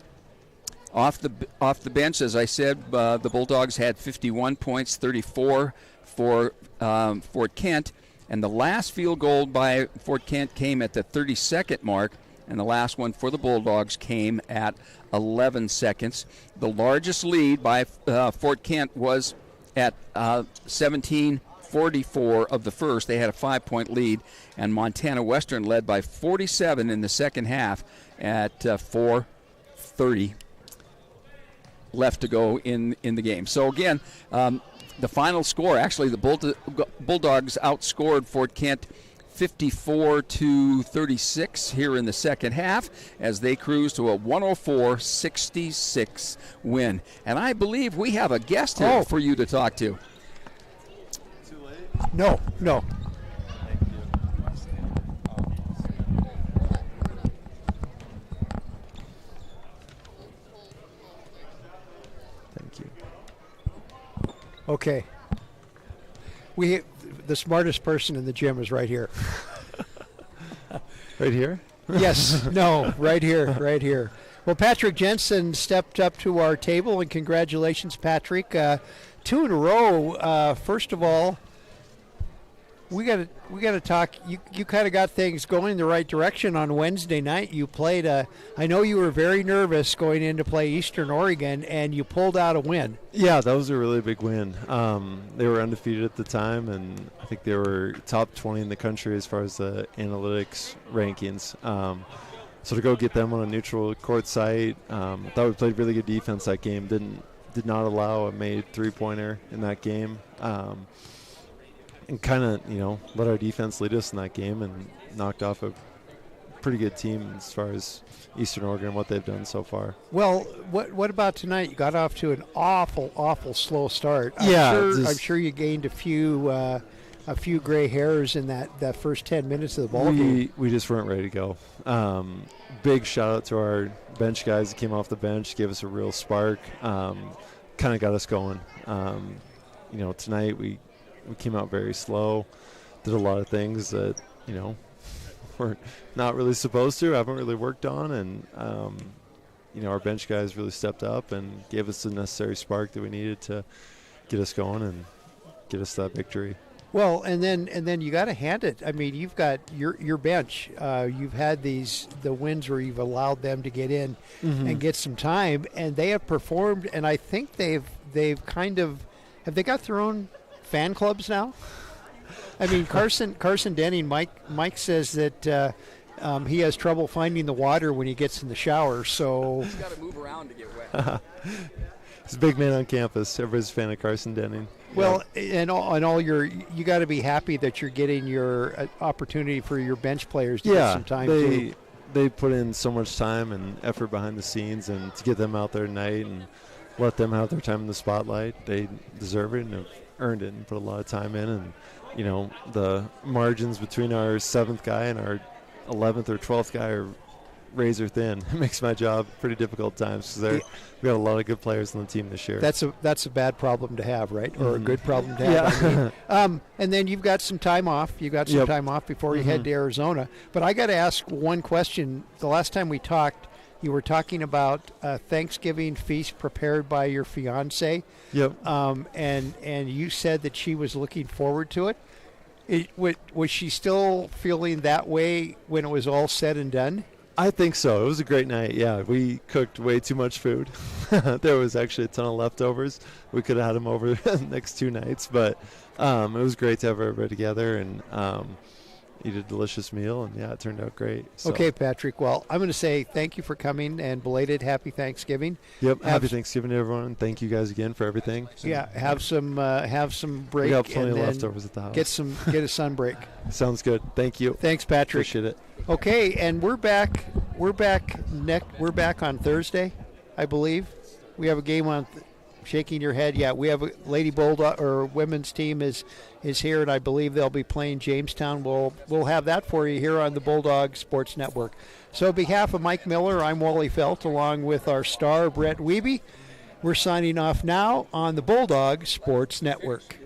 Off the bench, as I said, the Bulldogs had 51 points, 34 for Fort Kent, and the last field goal by Fort Kent came at the 32nd mark, and the last one for the Bulldogs came at 11 seconds. The largest lead by Fort Kent was at 17:44 of the first. They had a 5-point lead, and Montana Western led by 47 in the second half at 4:30 left to go in the game. So again, the final score, actually the Bulldogs outscored Fort Kent 54-36 here in the second half as they cruise to a 104-66 win. And I believe we have a guest here for you to talk to. Too late? No. Thank you. Thank you. Okay. The smartest person in the gym is right here. Right here? Yes, no, right here. Well, Patrick Jensen stepped up to our table, and congratulations, Patrick. 2 in a row. First of all, we got to talk. You kind of got things going in the right direction on Wednesday night. You played I know you were very nervous going in to play Eastern Oregon, and you pulled out a win. Yeah, that was a really big win. They were undefeated at the time, and I think they were top 20 in the country as far as the analytics rankings. So to go get them on a neutral court site, I thought we played really good defense that game. Did not allow a made three-pointer in that game. And kind of, let our defense lead us in that game and knocked off a pretty good team as far as Eastern Oregon and what they've done so far. Well, what about tonight? You got off to an awful slow start. I'm sure you gained a few gray hairs in that first 10 minutes of the ball game. We just weren't ready to go. Big shout out to our bench guys that came off the bench, gave us a real spark, kind of got us going. Tonight we came out very slow, did a lot of things that, we're not really supposed to, haven't really worked on, and our bench guys really stepped up and gave us the necessary spark that we needed to get us going and get us that victory. Well, and then you got to hand it. I mean, you've got your bench. You've had the wins where you've allowed them to get in and get some time, and they have performed. And I think they've kind of have they got their own fan clubs now. I mean, Carson Denning, Mike says that he has trouble finding the water when he gets in the shower. So He's got to move around to get wet. He's a big man on campus. Everybody's a fan of Carson Denning. Well, and all you got to be happy that you're getting your opportunity for your bench players to get some time too. They put in so much time and effort behind the scenes, and to get them out there tonight and let them have their time in the spotlight, they deserve it and have earned it and put a lot of time in. And the margins between our 7th guy and our 11th or 12th guy are razor thin. It makes my job pretty difficult at times because we got a lot of good players on the team this year. That's a bad problem to have, right? Or a good problem to have. Yeah. I mean. And then you've got some time off. You got some time off before you head to Arizona. But I got to ask one question. The last time we talked, you were talking about a Thanksgiving feast prepared by your fiance. Yep. And you said that she was looking forward to it. Was she still feeling that way when it was all said and done? I think so. It was a great night. Yeah, we cooked way too much food. There was actually a ton of leftovers. We could have had them over the next 2 nights, but it was great to have everybody together and eat a delicious meal, and it turned out great. So. Okay, Patrick. Well, I'm going to say thank you for coming and belated Happy Thanksgiving. Yep, Happy Thanksgiving to everyone. Thank you guys again for everything. Yeah, have some break. We got plenty and of leftovers at the house. Get a sun break. Sounds good. Thank you. Thanks, Patrick. Appreciate it. Okay, and we're back on Thursday, I believe. We have a game on. Shaking your head, yeah. We have a Lady Bulldog or women's team is here, and I believe they'll be playing Jamestown. We'll have that for you here on the Bulldog Sports Network. So, on behalf of Mike Miller, I'm Wally Felt, along with our star Brett Wiebe. We're signing off now on the Bulldog Sports Network.